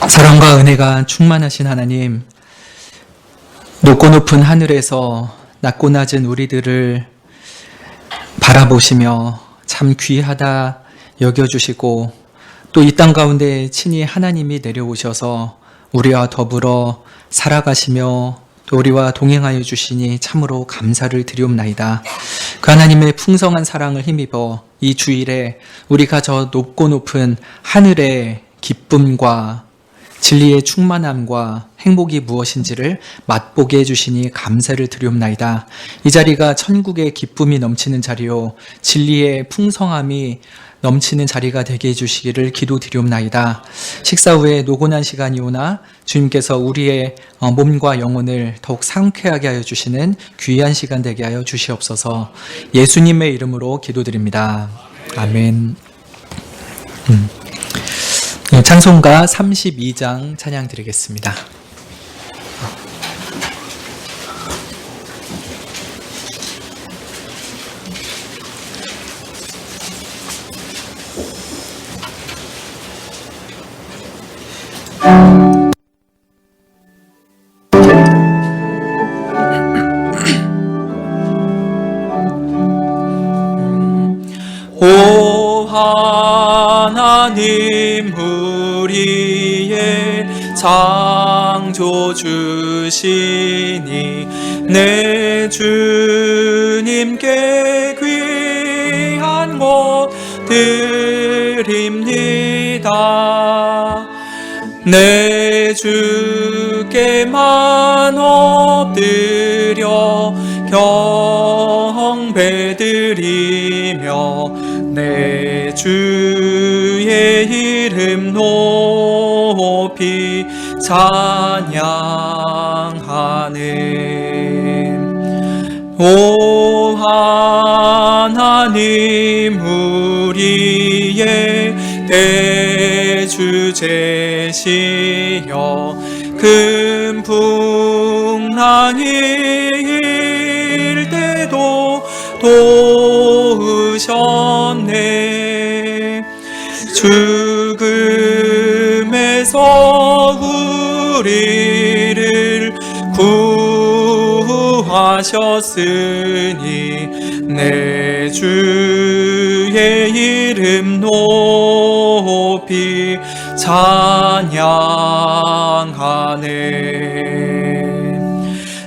사랑과 은혜가 충만하신 하나님, 높고 높은 하늘에서 낮고 낮은 우리들을 바라보시며 참 귀하다 여겨주시고 또 이 땅 가운데 친히 하나님이 내려오셔서 우리와 더불어 살아가시며 또 우리와 동행하여 주시니 참으로 감사를 드리옵나이다. 그 하나님의 풍성한 사랑을 힘입어 이 주일에 우리가 저 높고 높은 하늘의 기쁨과 진리의 충만함과 행복이 무엇인지를 맛보게 해주시니 감사를 드리옵나이다. 이 자리가 천국의 기쁨이 넘치는 자리요 진리의 풍성함이 넘치는 자리가 되게 해주시기를 기도드리옵나이다. 식사 후에 노곤한 시간이 오나 주님께서 우리의 몸과 영혼을 더욱 상쾌하게 하여 주시는 귀한 시간 되게 하여 주시옵소서. 예수님의 이름으로 기도드립니다. 아멘. 찬송가 32장 찬양 드리겠습니다. 오 하나님 우리의 창조주시니 내 주님께 귀한 것 드립니다. 내 주께만 엎드려 경배드리며 내 주의 이름 높이 찬양하네. 오 하나님 우리의 대주제시여 큰 풍랑이 일 때도 도우셨네. 죽음에서 우리를 구하셨으니 내 주의 이름 높이 찬양하네.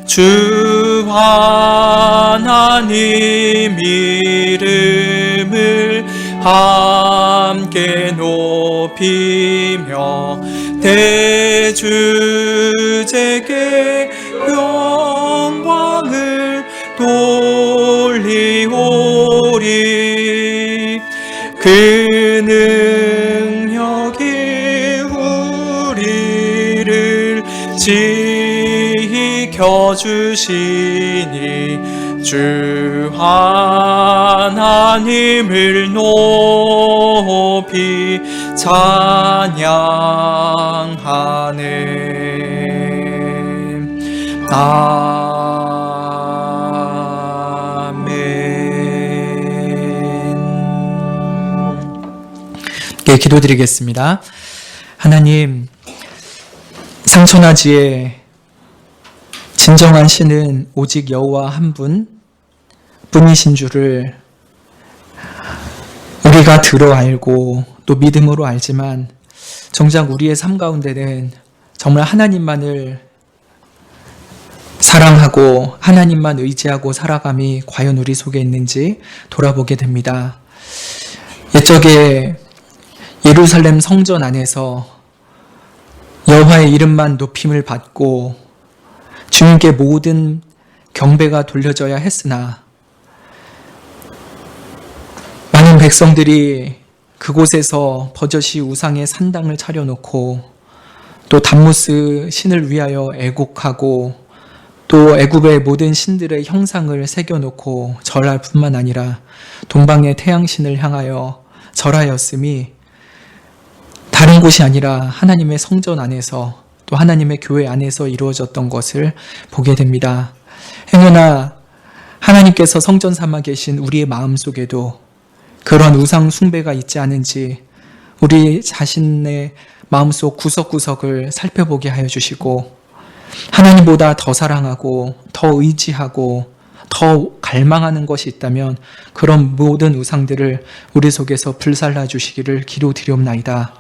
주 하나님 이름을 함께 높이며 대주제께 영광을 돌리오리. 그 능력이 우리를 지켜주시니 주 하나님을 높이 찬양하네. 네, 기도드리겠습니다. 하나님, 상천하지에 진정한 신은 오직 여호와 한 분 뿐이신 줄을 우리가 들어 알고 또 믿음으로 알지만 정작 우리의 삶 가운데는 정말 하나님만을 사랑하고 하나님만 의지하고 살아감이 과연 우리 속에 있는지 돌아보게 됩니다. 옛적에 예루살렘 성전 안에서 여호와의 이름만 높임을 받고 주님께 모든 경배가 돌려져야 했으나 많은 백성들이 그곳에서 버젓이 우상의 산당을 차려놓고 또 담무스 신을 위하여 애곡하고 또 애굽의 모든 신들의 형상을 새겨놓고 절할 뿐만 아니라 동방의 태양신을 향하여 절하였음이 다른 곳이 아니라 하나님의 성전 안에서 또 하나님의 교회 안에서 이루어졌던 것을 보게 됩니다. 행여나 하나님께서 성전 삼아 계신 우리의 마음속에도 그런 우상 숭배가 있지 않은지 우리 자신의 마음속 구석구석을 살펴보게 하여 주시고 하나님보다 더 사랑하고 더 의지하고 더 갈망하는 것이 있다면 그런 모든 우상들을 우리 속에서 불살라 주시기를 기도드리옵나이다.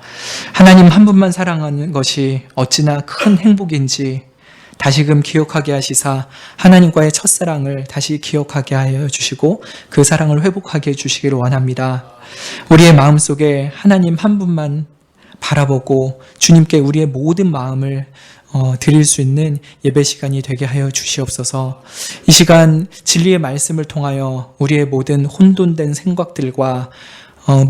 하나님 한 분만 사랑하는 것이 어찌나 큰 행복인지 다시금 기억하게 하시사 하나님과의 첫사랑을 다시 기억하게 하여 주시고 그 사랑을 회복하게 해주시기를 원합니다. 우리의 마음속에 하나님 한 분만 바라보고 주님께 우리의 모든 마음을 드릴 수 있는 예배 시간이 되게 하여 주시옵소서. 이 시간 진리의 말씀을 통하여 우리의 모든 혼돈된 생각들과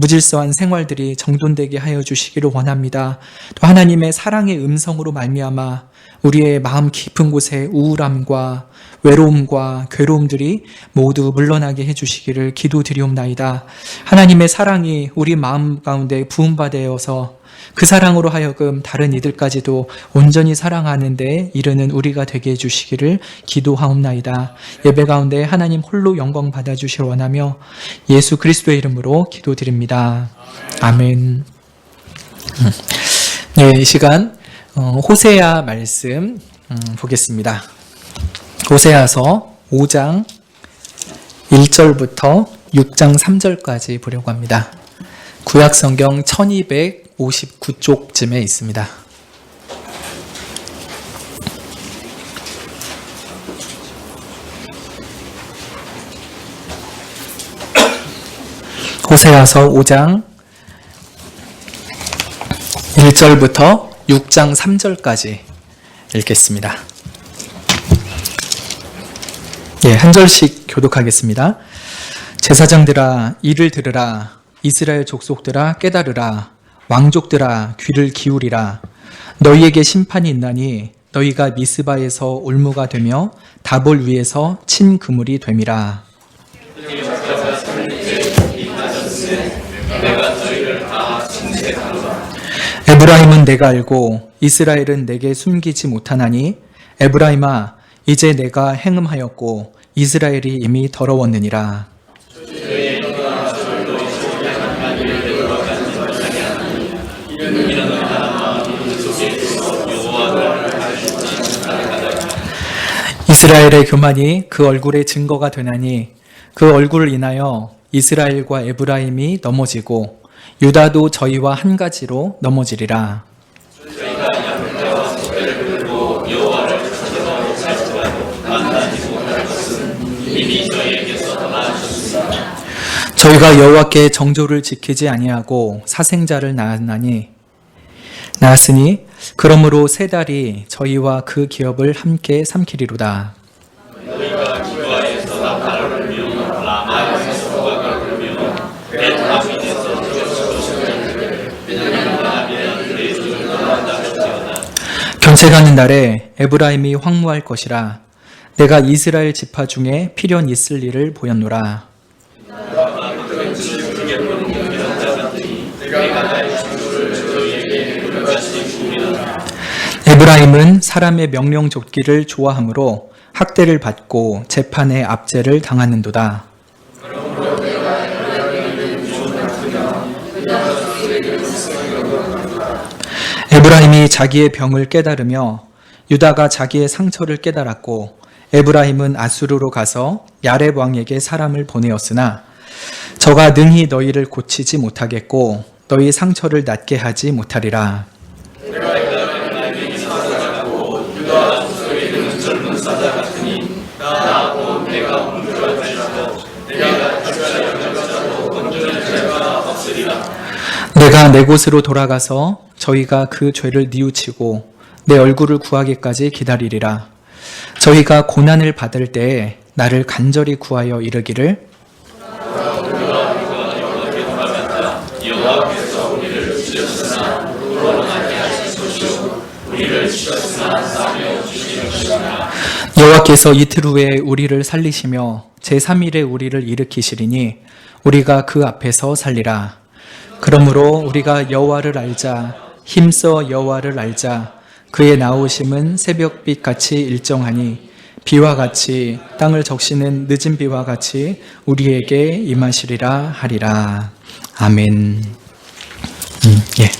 무질서한 생활들이 정돈되게 하여 주시기를 원합니다. 또 하나님의 사랑의 음성으로 말미암아 우리의 마음 깊은 곳에 우울함과 외로움과 괴로움들이 모두 물러나게 해주시기를 기도드리옵나이다. 하나님의 사랑이 우리 마음 가운데 부음받아서 그 사랑으로 하여금 다른 이들까지도 온전히 사랑하는 데 이르는 우리가 되게 해주시기를 기도하옵나이다. 예배 가운데 하나님 홀로 영광 받아주시길 원하며 예수 그리스도의 이름으로 기도드립니다. 아멘. 네, 이 시간 호세아 말씀 보겠습니다. 호세아서 5장 1절부터 6장 3절까지 보려고 합니다. 구약성경 1259쪽쯤에 있습니다. 호세아서 5장 1절부터 6장 3절까지 읽겠습니다. 예, 한 절씩 교독하겠습니다. 제사장들아 이를 들으라. 이스라엘 족속들아 깨달으라. 왕족들아 귀를 기울이라. 너희에게 심판이 있나니 너희가 미스바에서 올무가 되며 다볼 위에서 친 그물이 됨이라. 에브라임은 내가 알고 이스라엘은 내게 숨기지 못하나니 에브라임아 이제 내가 행음하였고 이스라엘이 이미 더러웠느니라. 이스라엘의 교만이 그 얼굴의 증거가 되나니 그 얼굴을 인하여 이스라엘과 에브라임이 넘어지고 유다도 저희와 한 가지로 넘어지리라. 저희가 여호와께 정조를 지키지 아니하고 사생자를 낳았으니 그러므로 세 달이 저희와 그 기업을 함께 삼키리로다. 견책하는 날에 에브라임이 황무할 것이라. 내가 이스라엘 지파 중에 필연 있을 일을 보였노라. 에브라임은 사람의 명령 좇기를 좋아하므로 학대를 받고 재판에 압제를 당하는도다. 에브라임이 자기의 병을 깨달으며 유다가 자기의 상처를 깨달았고 에브라임은 아수르로 가서 야렙 왕에게 사람을 보내었으나 저가 능히 너희를 고치지 못하겠고 너희 상처를 낫게 하지 못하리라. 내가 내 곳으로 돌아가서 저희가 그 죄를 뉘우치고 내 얼굴을 구하기까지 기다리리라. 저희가 고난을 받을 때에 나를 간절히 구하여 이르기를 여호와께서 이틀 후에 우리를 살리시며 제3일에 우리를 일으키시리니 우리가 그 앞에서 살리라. 그러므로 우리가 여호와를 알자. 힘써 여호와를 알자. 그의 나오심은 새벽빛 같이 일정하니 비와 같이 땅을 적시는 늦은 비와 같이 우리에게 임하시리라 하리라. 아멘. 예.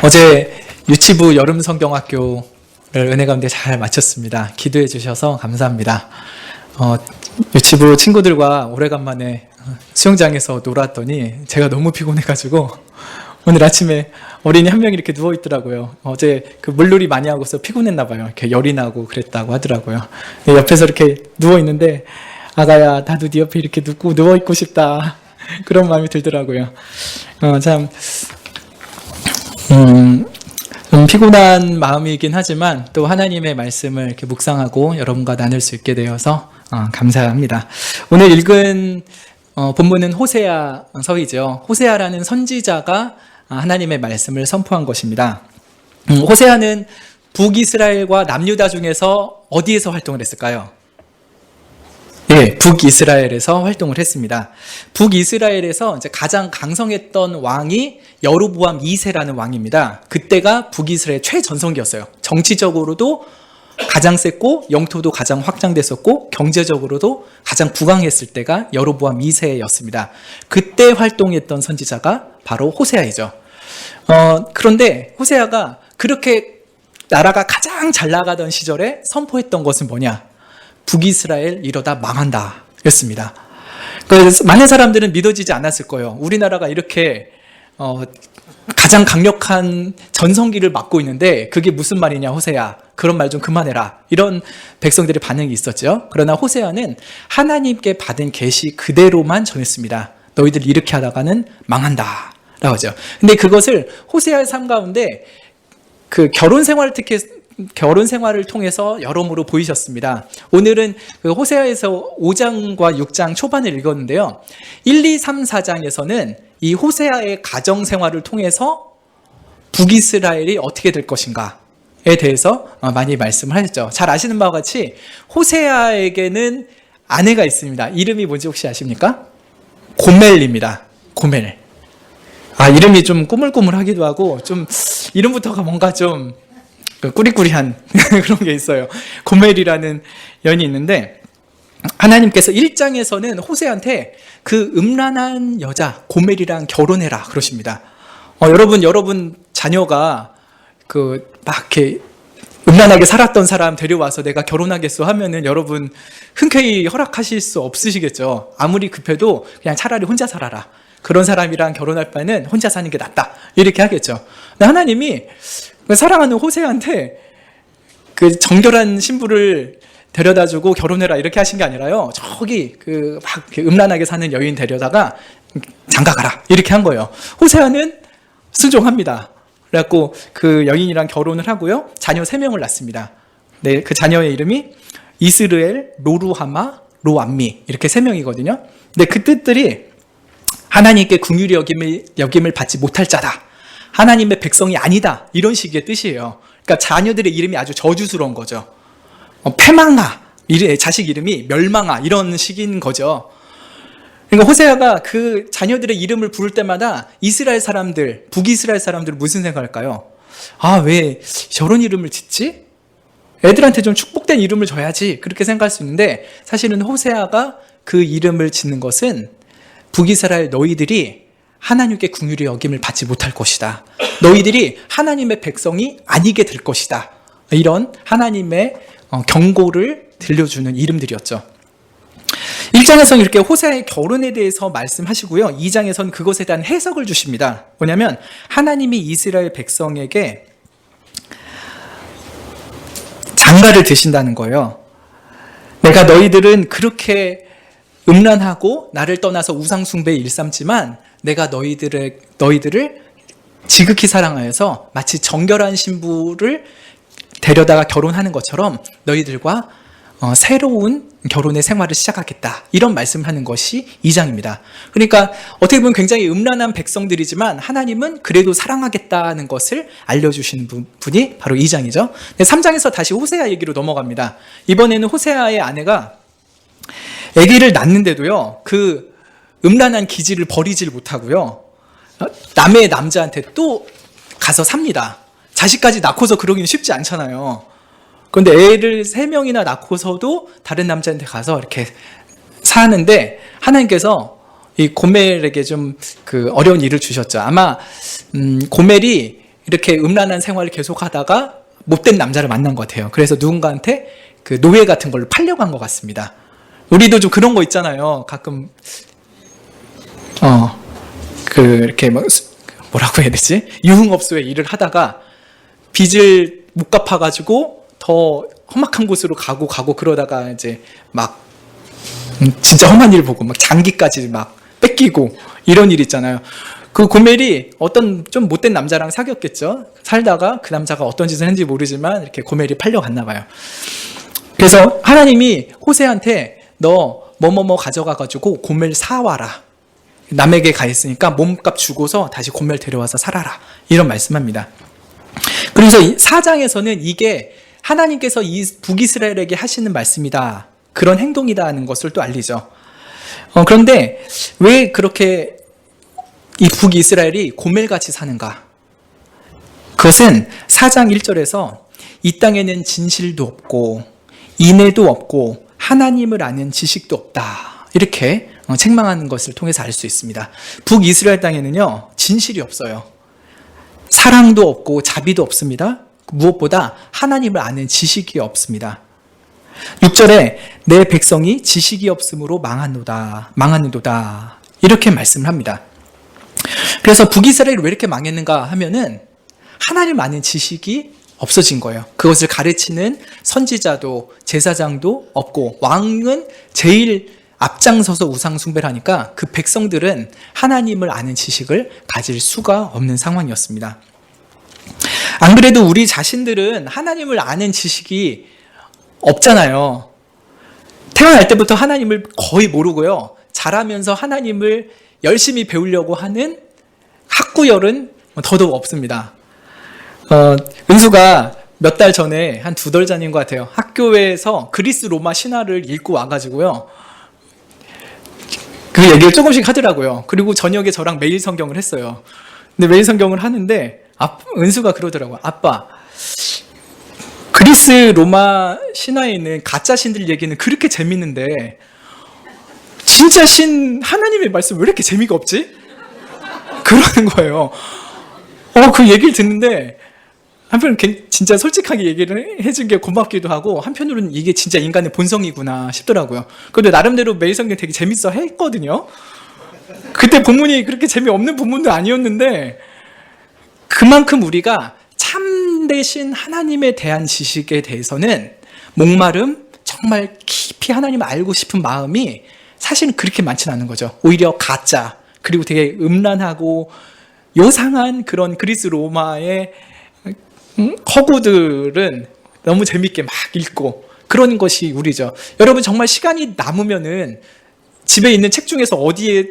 어제 유치부 여름 성경학교를 은혜 가운데 잘 마쳤습니다. 기도해 주셔서 감사합니다. 유치부 친구들과 오래간만에 수영장에서 놀았더니 제가 너무 피곤해가지고 오늘 아침에 어린이 한 명이 이렇게 누워 있더라고요. 어제 그 물놀이 많이 하고서 피곤했나 봐요. 이렇게 열이 나고 그랬다고 하더라고요. 옆에서 이렇게 누워 있는데 아가야, 나도 네 옆에 이렇게 누워 있고 싶다. 그런 마음이 들더라고요. 참 좀 피곤한 마음이긴 하지만 또 하나님의 말씀을 이렇게 묵상하고 여러분과 나눌 수 있게 되어서 감사합니다. 오늘 읽은 본문은 호세아 서이죠. 호세아라는 선지자가 하나님의 말씀을 선포한 것입니다. 호세아는 북이스라엘과 남유다 중에서 어디에서 활동을 했을까요? 예, 북이스라엘에서 활동을 했습니다. 북이스라엘에서 이제 가장 강성했던 왕이 여로보암 2세라는 왕입니다. 그때가 북이스라엘 최전성기였어요. 정치적으로도 가장 셌고 영토도 가장 확장됐었고 경제적으로도 가장 부강했을 때가 여로보암 2세였습니다. 그때 활동했던 선지자가 바로 호세아이죠. 그런데 호세아가 그렇게 나라가 가장 잘 나가던 시절에 선포했던 것은 뭐냐? 북이스라엘 이러다 망한다 였습니다. 그래서 많은 사람들은 믿어지지 않았을 거예요. 우리나라가 이렇게 가장 강력한 전성기를 맞고 있는데 그게 무슨 말이냐 호세아, 그런 말 좀 그만해라, 이런 백성들의 반응이 있었죠. 그러나 호세아는 하나님께 받은 계시 그대로만 전했습니다. 너희들 이렇게 하다가는 망한다 라고 하죠. 근데 그것을 호세아의 삶 가운데 그 결혼 생활을 통해서 여러모로 보이셨습니다. 오늘은 그 호세아에서 5장과 6장 초반을 읽었는데요. 1, 2, 3, 4장에서는 이 호세아의 가정 생활을 통해서 북이스라엘이 어떻게 될 것인가에 대해서 많이 말씀을 하셨죠. 잘 아시는 바와 같이 호세아에게는 아내가 있습니다. 이름이 뭔지 혹시 아십니까? 고멜입니다. 고멜. 이름이 좀 꾸물꾸물하기도 하고 좀 이름부터가 뭔가 좀 꾸리꾸리한 그런 게 있어요. 고멜이라는 연이 있는데 하나님께서 1장에서는 호세한테 그 음란한 여자 고멜이랑 결혼해라 그러십니다. 여러분 자녀가 막 이렇게 음란하게 살았던 사람 데려와서 내가 결혼하겠어 하면은 여러분 흔쾌히 허락하실 수 없으시겠죠. 아무리 급해도 그냥 차라리 혼자 살아라, 그런 사람이랑 결혼할 바에는 혼자 사는 게 낫다, 이렇게 하겠죠. 근데 하나님이 사랑하는 호세한테 그 정결한 신부를 데려다주고 결혼해라 이렇게 하신 게 아니라요. 저기 막 음란하게 사는 여인 데려다가 장가가라 이렇게 한 거예요. 호세아는 순종합니다. 그래갖고 그 여인이랑 결혼을 하고요. 자녀 3명을 낳습니다. 네, 그 자녀의 이름이 이스르엘, 로루하마, 로암미, 이렇게 3명이거든요. 근데 그 뜻들이 하나님께 긍휼히 여김을 받지 못할 자다, 하나님의 백성이 아니다, 이런 식의 뜻이에요. 그러니까 자녀들의 이름이 아주 저주스러운 거죠. 패망아, 자식 이름이 멸망아, 이런 식인 거죠. 그러니까 호세아가 그 자녀들의 이름을 부를 때마다 이스라엘 사람들, 북이스라엘 사람들은 무슨 생각할까요? 왜 저런 이름을 짓지? 애들한테 좀 축복된 이름을 줘야지, 그렇게 생각할 수 있는데 사실은 호세아가 그 이름을 짓는 것은 북이스라엘 너희들이 하나님께 긍휼히 여김을 받지 못할 것이다, 너희들이 하나님의 백성이 아니게 될 것이다, 이런 하나님의 경고를 들려주는 이름들이었죠. 1장에서는 이렇게 호세아의 결혼에 대해서 말씀하시고요. 2장에서는 그것에 대한 해석을 주십니다. 뭐냐면 하나님이 이스라엘 백성에게 장가를 드신다는 거예요. 내가 너희들은 그렇게 음란하고 나를 떠나서 우상숭배에 일삼지만 내가 너희들을 지극히 사랑하여서 마치 정결한 신부를 데려다가 결혼하는 것처럼 너희들과 새로운 결혼의 생활을 시작하겠다, 이런 말씀을 하는 것이 2장입니다. 그러니까 어떻게 보면 굉장히 음란한 백성들이지만 하나님은 그래도 사랑하겠다는 것을 알려주시는 분이 바로 2장이죠. 3장에서 다시 호세아 얘기로 넘어갑니다. 이번에는 호세아의 아내가 아기를 낳는데도요, 그 음란한 기질을 버리질 못하고요, 남의 남자한테 또 가서 삽니다. 자식까지 낳고서 그러기는 쉽지 않잖아요. 그런데 애를 3명이나 낳고서도 다른 남자한테 가서 이렇게 사는데 하나님께서 이 고멜에게 좀 그 어려운 일을 주셨죠. 아마 고멜이 이렇게 음란한 생활을 계속하다가 못된 남자를 만난 것 같아요. 그래서 누군가한테 그 노예 같은 걸로 팔려고 한 것 같습니다. 우리도 좀 그런 거 있잖아요. 가끔 이렇게 뭐라고 해야 되지? 유흥업소에 일을 하다가 빚을 못 갚아가지고 더 험악한 곳으로 가고 그러다가 이제 막 진짜 험한 일 보고 막 장기까지 막 뺏기고 이런 일 있잖아요. 그 고멜이 어떤 좀 못된 남자랑 사귀었겠죠. 살다가 그 남자가 어떤 짓을 했는지 모르지만 이렇게 고멜이 팔려갔나 봐요. 그래서 하나님이 호세한테 너 뭐뭐뭐 가져가가지고 고멜 사와라. 남에게 가 있으니까 몸값 주고서 다시 고멜 데려와서 살아라. 이런 말씀합니다. 그래서 4장에서는 이게 하나님께서 이 북이스라엘에게 하시는 말씀이다. 그런 행동이다 하는 것을 또 알리죠. 그런데 왜 그렇게 이 북이스라엘이 고멜같이 사는가? 그것은 4장 1절에서 이 땅에는 진실도 없고 인애도 없고 하나님을 아는 지식도 없다. 이렇게 책망하는 것을 통해서 알 수 있습니다. 북이스라엘 땅에는요, 진실이 없어요. 사랑도 없고 자비도 없습니다. 무엇보다 하나님을 아는 지식이 없습니다. 6절에 내 백성이 지식이 없으므로 망하는도다. 이렇게 말씀을 합니다. 그래서 북이스라엘이 왜 이렇게 망했는가 하면은 하나님 아는 지식이 없어진 거예요. 그것을 가르치는 선지자도 제사장도 없고 왕은 제일 앞장서서 우상 숭배를 하니까 그 백성들은 하나님을 아는 지식을 가질 수가 없는 상황이었습니다. 안 그래도 우리 자신들은 하나님을 아는 지식이 없잖아요. 태어날 때부터 하나님을 거의 모르고요. 자라면서 하나님을 열심히 배우려고 하는 학구열은 더더욱 없습니다. 은수가 몇 달 전에 한 2달 전인 것 같아요. 학교에서 그리스 로마 신화를 읽고 와가지고요. 그 얘기를 조금씩 하더라고요. 그리고 저녁에 저랑 매일 성경을 했어요. 근데 매일 성경을 하는데 은수가 그러더라고요. 아빠, 그리스 로마 신화에 있는 가짜 신들 얘기는 그렇게 재밌는데 진짜 신 하나님의 말씀 왜 이렇게 재미가 없지? 그러는 거예요. 그 얘기를 듣는데 한편으로는 진짜 솔직하게 얘기를 해준 게 고맙기도 하고 한편으로는 이게 진짜 인간의 본성이구나 싶더라고요. 그런데 나름대로 매일 성경 되게 재밌어 했거든요. 그때 본문이 그렇게 재미없는 본문도 아니었는데 그만큼 우리가 참되신 하나님에 대한 지식에 대해서는 목마름, 정말 깊이 하나님을 알고 싶은 마음이 사실은 그렇게 많지는 않은 거죠. 오히려 가짜, 그리고 되게 음란하고 요상한 그런 그리스 로마의 허구들은 너무 재밌게 막 읽고 그런 것이 우리죠. 여러분 정말 시간이 남으면은 집에 있는 책 중에서 어디에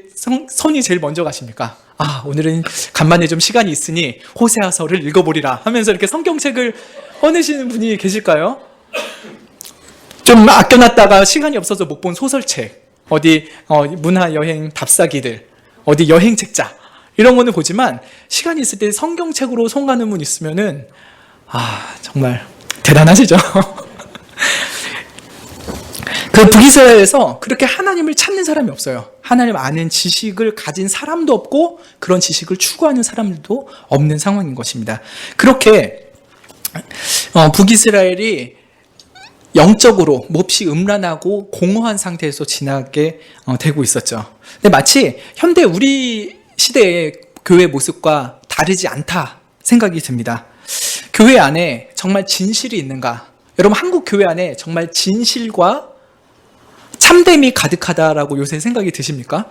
손이 제일 먼저 가십니까? 오늘은 간만에 좀 시간이 있으니 호세아서를 읽어보리라 하면서 이렇게 성경책을 꺼내시는 분이 계실까요? 좀 아껴놨다가 시간이 없어서 못 본 소설책, 어디 문화여행 답사기들, 어디 여행책자 이런 거는 보지만 시간이 있을 때 성경책으로 손 가는 분 있으면은 정말 대단하시죠? 그 북이스라엘에서 그렇게 하나님을 찾는 사람이 없어요. 하나님 아는 지식을 가진 사람도 없고 그런 지식을 추구하는 사람들도 없는 상황인 것입니다. 그렇게 북이스라엘이 영적으로 몹시 음란하고 공허한 상태에서 지나게 되고 있었죠. 근데 마치 현대 우리 시대의 교회 모습과 다르지 않다 생각이 듭니다. 교회 안에 정말 진실이 있는가? 여러분 한국 교회 안에 정말 진실과 참됨이 가득하다라고 요새 생각이 드십니까?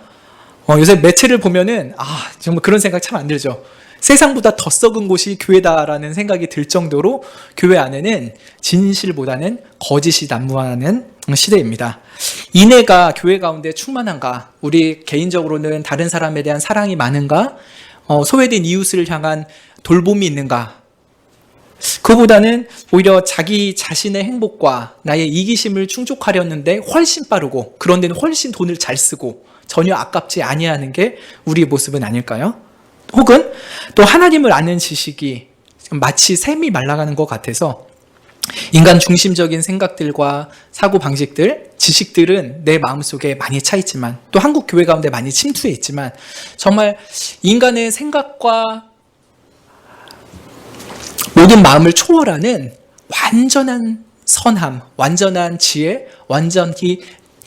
요새 매체를 보면은 정말 그런 생각 참 안 들죠. 세상보다 더 썩은 곳이 교회다라는 생각이 들 정도로 교회 안에는 진실보다는 거짓이 난무하는 시대입니다. 인애가 교회 가운데 충만한가? 우리 개인적으로는 다른 사람에 대한 사랑이 많은가? 소외된 이웃을 향한 돌봄이 있는가? 그보다는 오히려 자기 자신의 행복과 나의 이기심을 충족하려는데 훨씬 빠르고 그런 데는 훨씬 돈을 잘 쓰고 전혀 아깝지 아니하는 게 우리의 모습은 아닐까요? 혹은 또 하나님을 아는 지식이 마치 샘이 말라가는 것 같아서 인간 중심적인 생각들과 사고방식들, 지식들은 내 마음속에 많이 차 있지만 또 한국 교회 가운데 많이 침투해 있지만 정말 인간의 생각과 모든 마음을 초월하는 완전한 선함, 완전한 지혜, 완전히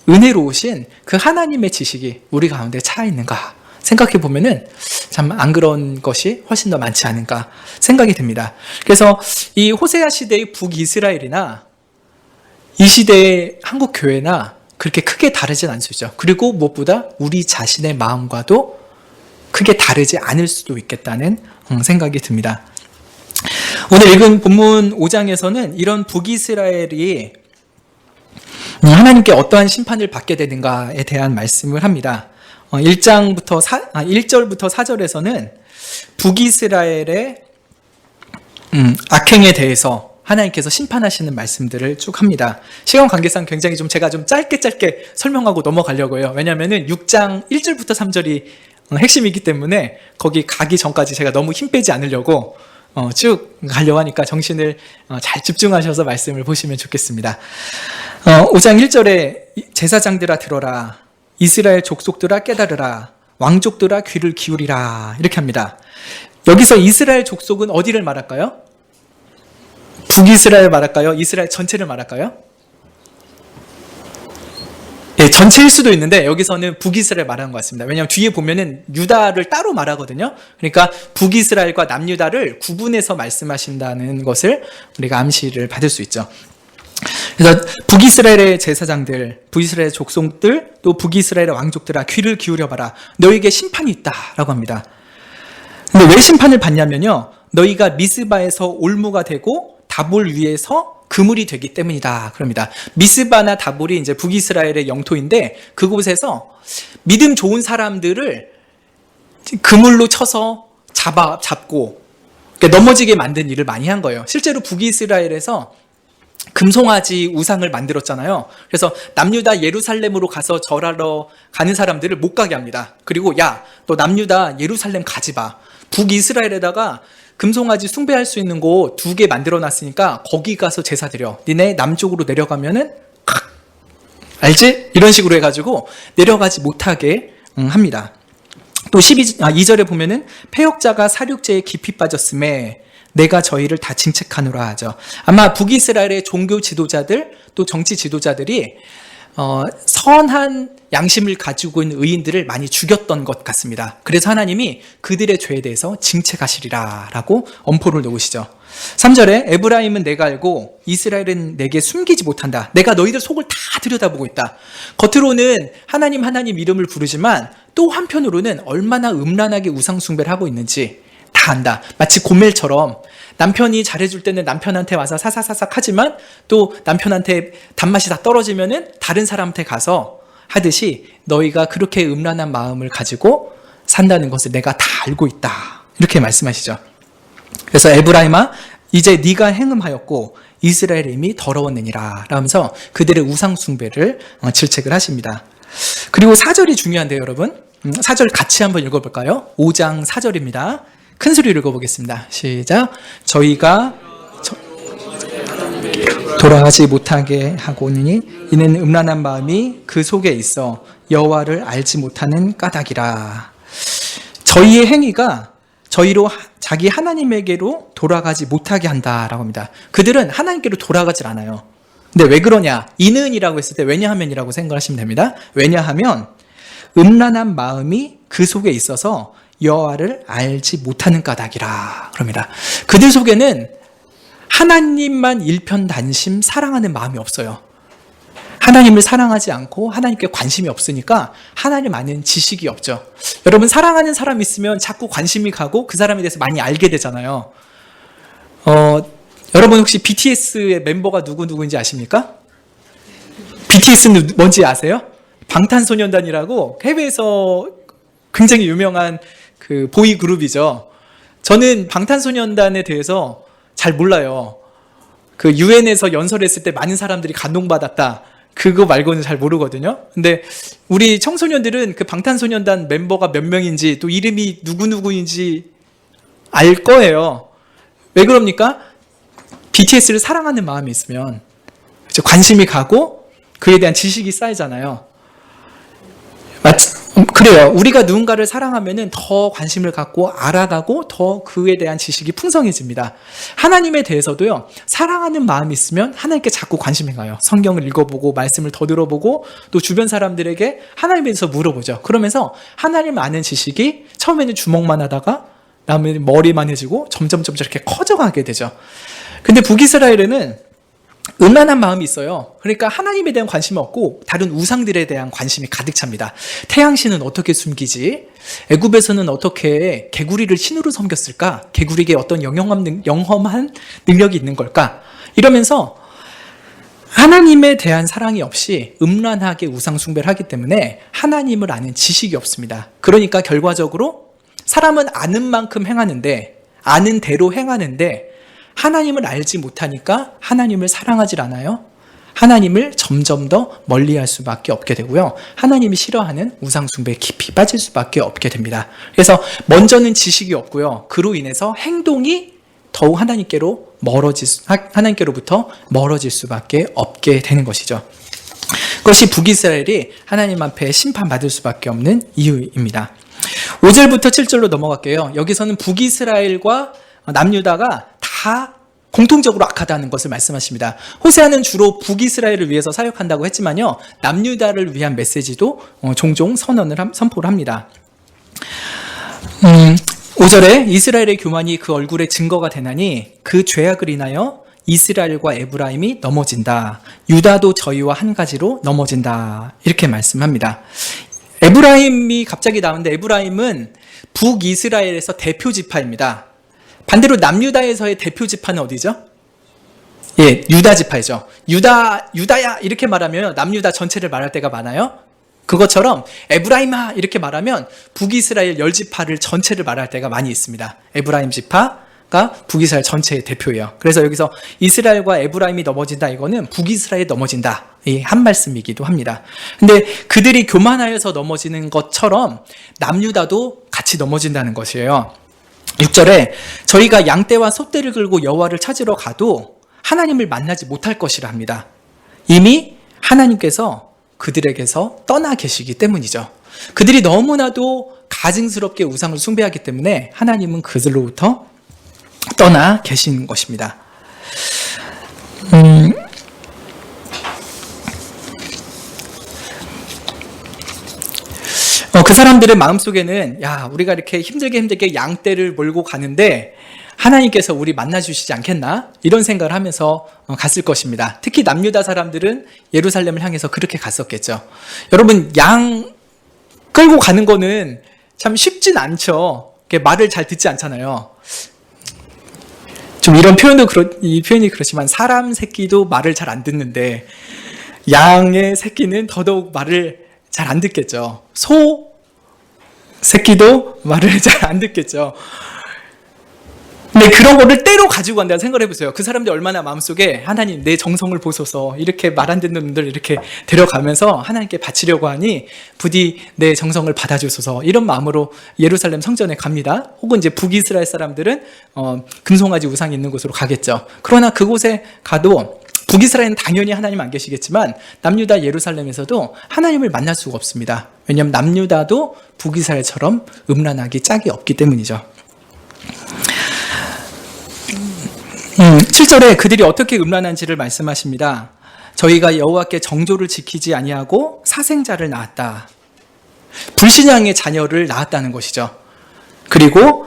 은혜로우신 그 하나님의 지식이 우리 가운데 차 있는가 생각해 보면은 참 안 그런 것이 훨씬 더 많지 않은가 생각이 듭니다. 그래서 이 호세아 시대의 북이스라엘이나 이 시대의 한국 교회나 그렇게 크게 다르진 않죠. 그리고 무엇보다 우리 자신의 마음과도 크게 다르지 않을 수도 있겠다는 생각이 듭니다. 오늘 읽은 본문 5장에서는 이런 북이스라엘이 하나님께 어떠한 심판을 받게 되는가에 대한 말씀을 합니다. 1절부터 4절에서는 북이스라엘의 악행에 대해서 하나님께서 심판하시는 말씀들을 쭉 합니다. 시간 관계상 굉장히 제가 짧게 설명하고 넘어가려고 해요. 왜냐하면 6장 1절부터 3절이 핵심이기 때문에 거기 가기 전까지 제가 너무 힘 빼지 않으려고 쭉 가려고 하니까 정신을 잘 집중하셔서 말씀을 보시면 좋겠습니다. 5장 1절에 제사장들아 들어라, 이스라엘 족속들아 깨달으라, 왕족들아 귀를 기울이라 이렇게 합니다. 여기서 이스라엘 족속은 어디를 말할까요? 북이스라엘 말할까요? 이스라엘 전체를 말할까요? 예, 전체일 수도 있는데 여기서는 북이스라엘 말하는 것 같습니다. 왜냐하면 뒤에 보면은 유다를 따로 말하거든요. 그러니까 북이스라엘과 남유다를 구분해서 말씀하신다는 것을 우리가 암시를 받을 수 있죠. 그래서 북이스라엘의 제사장들, 북이스라엘의 족속들, 또 북이스라엘의 왕족들아 귀를 기울여봐라. 너희에게 심판이 있다라고 합니다. 근데 왜 심판을 받냐면요, 너희가 미스바에서 올무가 되고 다볼 위에서 그물이 되기 때문이다. 그럽니다. 미스바나 다볼이 이제 북이스라엘의 영토인데 그곳에서 믿음 좋은 사람들을 그물로 쳐서 잡고 그러니까 넘어지게 만든 일을 많이 한 거예요. 실제로 북이스라엘에서 금송아지 우상을 만들었잖아요. 그래서 남유다 예루살렘으로 가서 절하러 가는 사람들을 못 가게 합니다. 그리고 야, 너 남유다 예루살렘 가지 마. 북이스라엘에다가 금송아지 숭배할 수 있는 곳 2개 만들어놨으니까 거기 가서 제사 드려. 니네 남쪽으로 내려가면은 알지? 이런 식으로 해가지고 내려가지 못하게 합니다. 또 2절에 보면은 패역자가 사륙제에 깊이 빠졌음에 내가 저희를 다 징책하노라 하죠. 아마 북이스라엘의 종교 지도자들 또 정치 지도자들이 선한 양심을 가지고 있는 의인들을 많이 죽였던 것 같습니다. 그래서 하나님이 그들의 죄에 대해서 징책하시리라 라고 엄포를 놓으시죠. 3절에 에브라임은 내가 알고 이스라엘은 내게 숨기지 못한다. 내가 너희들 속을 다 들여다보고 있다. 겉으로는 하나님 이름을 부르지만 또 한편으로는 얼마나 음란하게 우상 숭배를 하고 있는지 다 안다. 마치 고멜처럼 남편이 잘해줄 때는 남편한테 와서 사사사삭 하지만 또 남편한테 단맛이 다 떨어지면은 다른 사람한테 가서 하듯이 너희가 그렇게 음란한 마음을 가지고 산다는 것을 내가 다 알고 있다. 이렇게 말씀하시죠. 그래서 에브라임아 이제 네가 행음하였고 이스라엘의 이미 더러웠느니라 라면서 그들의 우상 숭배를 질책을 하십니다. 그리고 4절이 중요한데요, 여러분. 4절 같이 한번 읽어볼까요? 5장 4절입니다. 큰 소리로 읽어보겠습니다. 시작. 저희가 돌아가지 못하게 하고니 이는 음란한 마음이 그 속에 있어 여호와를 알지 못하는 까닭이라. 저희의 행위가 저희로 자기 하나님에게로 돌아가지 못하게 한다라고 합니다. 그들은 하나님께로 돌아가질 않아요. 근데 왜 그러냐? 이는이라고 했을 때 왜냐하면이라고 생각하시면 됩니다. 왜냐하면 음란한 마음이 그 속에 있어서 여호와를 알지 못하는 까닭이라 그럽니다. 그들 속에는 하나님만 일편단심 사랑하는 마음이 없어요. 하나님을 사랑하지 않고 하나님께 관심이 없으니까 하나님 아는 지식이 없죠. 여러분, 사랑하는 사람 있으면 자꾸 관심이 가고 그 사람에 대해서 많이 알게 되잖아요. 여러분 혹시 BTS의 멤버가 누구인지 아십니까? BTS는 뭔지 아세요? 방탄소년단이라고 해외에서 굉장히 유명한 그 보이 그룹이죠. 저는 방탄소년단에 대해서 잘 몰라요. 그 유엔에서 연설했을 때 많은 사람들이 감동받았다. 그거 말고는 잘 모르거든요. 근데 우리 청소년들은 그 방탄소년단 멤버가 몇 명인지 또 이름이 누구인지 알 거예요. 왜 그럽니까? BTS를 사랑하는 마음이 있으면 관심이 가고 그에 대한 지식이 쌓이잖아요. 그래요. 우리가 누군가를 사랑하면은 더 관심을 갖고 알아가고 더 그에 대한 지식이 풍성해집니다. 하나님에 대해서도요, 사랑하는 마음이 있으면 하나님께 자꾸 관심이 가요. 성경을 읽어보고 말씀을 더 들어보고 또 주변 사람들에게 하나님에 대해서 물어보죠. 그러면서 하나님 아는 지식이 처음에는 주먹만 하다가 다음에 머리만 해지고 점점 이렇게 커져가게 되죠. 근데 북이스라엘에는 음란한 마음이 있어요. 그러니까 하나님에 대한 관심이 없고 다른 우상들에 대한 관심이 가득 찹니다. 태양신은 어떻게 숨기지? 애굽에서는 어떻게 개구리를 신으로 섬겼을까? 개구리에게 어떤 영험한 능력이 있는 걸까? 이러면서 하나님에 대한 사랑이 없이 음란하게 우상 숭배를 하기 때문에 하나님을 아는 지식이 없습니다. 그러니까 결과적으로 사람은 아는 만큼 행하는데, 아는 대로 행하는데 하나님을 알지 못하니까 하나님을 사랑하지 않아요. 하나님을 점점 더 멀리할 수밖에 없게 되고요. 하나님이 싫어하는 우상숭배에 깊이 빠질 수밖에 없게 됩니다. 그래서 먼저는 지식이 없고요. 그로 인해서 행동이 더욱 하나님께로부터 멀어질 수밖에 없게 되는 것이죠. 그것이 북이스라엘이 하나님 앞에 심판받을 수밖에 없는 이유입니다. 5절부터 7절로 넘어갈게요. 여기서는 북이스라엘과 남유다가 다 공통적으로 악하다는 것을 말씀하십니다. 호세아는 주로 북이스라엘을 위해서 사역한다고 했지만요, 남유다를 위한 메시지도 종종 선포를 합니다. 5절에 이스라엘의 교만이 그 얼굴에 증거가 되나니 그 죄악을 인하여 이스라엘과 에브라임이 넘어진다. 유다도 저희와 한 가지로 넘어진다. 이렇게 말씀합니다. 에브라임이 갑자기 나오는데, 에브라임은 북이스라엘에서 대표 지파입니다. 반대로 남유다에서의 대표 지파는 어디죠? 예, 유다 지파이죠. 유다야 이렇게 말하면 남유다 전체를 말할 때가 많아요. 그것처럼 에브라임아 이렇게 말하면 북이스라엘 10지파를 전체를 말할 때가 많이 있습니다. 에브라임 지파가 북이스라엘 전체의 대표예요. 그래서 여기서 이스라엘과 에브라임이 넘어진다, 이거는 북이스라엘이 넘어진다, 이 한 말씀이기도 합니다. 근데 그들이 교만하여서 넘어지는 것처럼 남유다도 같이 넘어진다는 것이에요. 6절에 저희가 양떼와 소떼를 끌고 여호와를 찾으러 가도 하나님을 만나지 못할 것이라 합니다. 이미 하나님께서 그들에게서 떠나 계시기 때문이죠. 그들이 너무나도 가증스럽게 우상을 숭배하기 때문에 하나님은 그들로부터 떠나 계신 것입니다. 그 사람들의 마음속에는, 야, 우리가 이렇게 힘들게 양떼를 몰고 가는데 하나님께서 우리 만나주시지 않겠나? 이런 생각을 하면서 갔을 것입니다. 특히 남유다 사람들은 예루살렘을 향해서 그렇게 갔었겠죠. 여러분, 양 끌고 가는 거는 참 쉽진 않죠. 말을 잘 듣지 않잖아요. 좀 이 표현이 그렇지만 사람 새끼도 말을 잘 안 듣는데 양의 새끼는 더더욱 말을 잘 안 듣겠죠. 소 새끼도 말을 잘 안 듣겠죠. 근데 그런 거를 때로 가지고 간다고 생각을 해보세요. 그 사람들 얼마나 마음속에 하나님 내 정성을 보소서, 이렇게 말 안 듣는 놈들 이렇게 데려가면서 하나님께 바치려고 하니 부디 내 정성을 받아주소서, 이런 마음으로 예루살렘 성전에 갑니다. 혹은 이제 북이스라엘 사람들은 금송아지 우상이 있는 곳으로 가겠죠. 그러나 그곳에 가도 북이스라엘은 당연히 하나님 안 계시겠지만 남유다 예루살렘에서도 하나님을 만날 수가 없습니다. 왜냐하면 남유다도 북이스라엘처럼 음란하기 짝이 없기 때문이죠. 7절에 그들이 어떻게 음란한지를 말씀하십니다. 저희가 여호와께 정조를 지키지 아니하고 사생자를 낳았다. 불신앙의 자녀를 낳았다는 것이죠. 그리고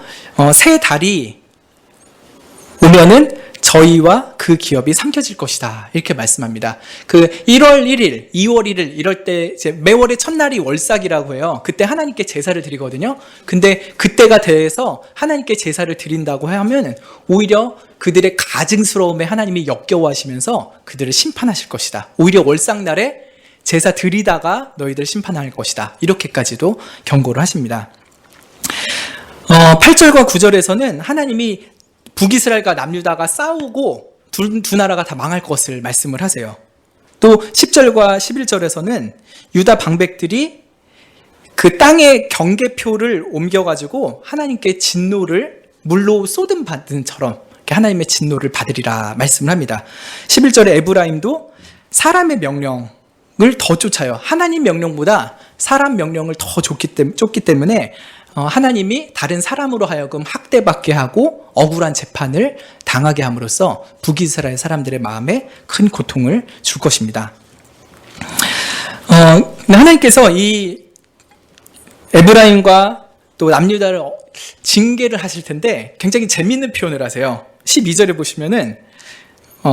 새 달이 오면은 저희와 그 기업이 삼켜질 것이다, 이렇게 말씀합니다. 그 1월 1일, 2월 1일 이럴 때 이제 매월의 첫날이 월삭이라고 해요. 그때 하나님께 제사를 드리거든요. 근데 그때가 돼서 하나님께 제사를 드린다고 하면 오히려 그들의 가증스러움에 하나님이 역겨워하시면서 그들을 심판하실 것이다. 오히려 월삭날에 제사 드리다가 너희들 심판할 것이다, 이렇게까지도 경고를 하십니다. 8절과 9절에서는 하나님이 북이스라엘과 남유다가 싸우고 두 나라가 다 망할 것을 말씀을 하세요. 또 10절과 11절에서는 유다 방백들이 그 땅의 경계표를 옮겨가지고 하나님께 진노를 물로 쏟은 받은처럼 하나님의 진노를 받으리라 말씀을 합니다. 11절에 에브라임도 사람의 명령을 더 쫓아요. 하나님 명령보다 사람 명령을 더 줬기 때문에 하나님이 다른 사람으로 하여금 학대받게 하고 억울한 재판을 당하게 함으로써 북이스라엘 사람들의 마음에 큰 고통을 줄 것입니다. 하나님께서 이 에브라임과 또 남유다를 징계를 하실 텐데 굉장히 재미있는 표현을 하세요. 12절에 보시면은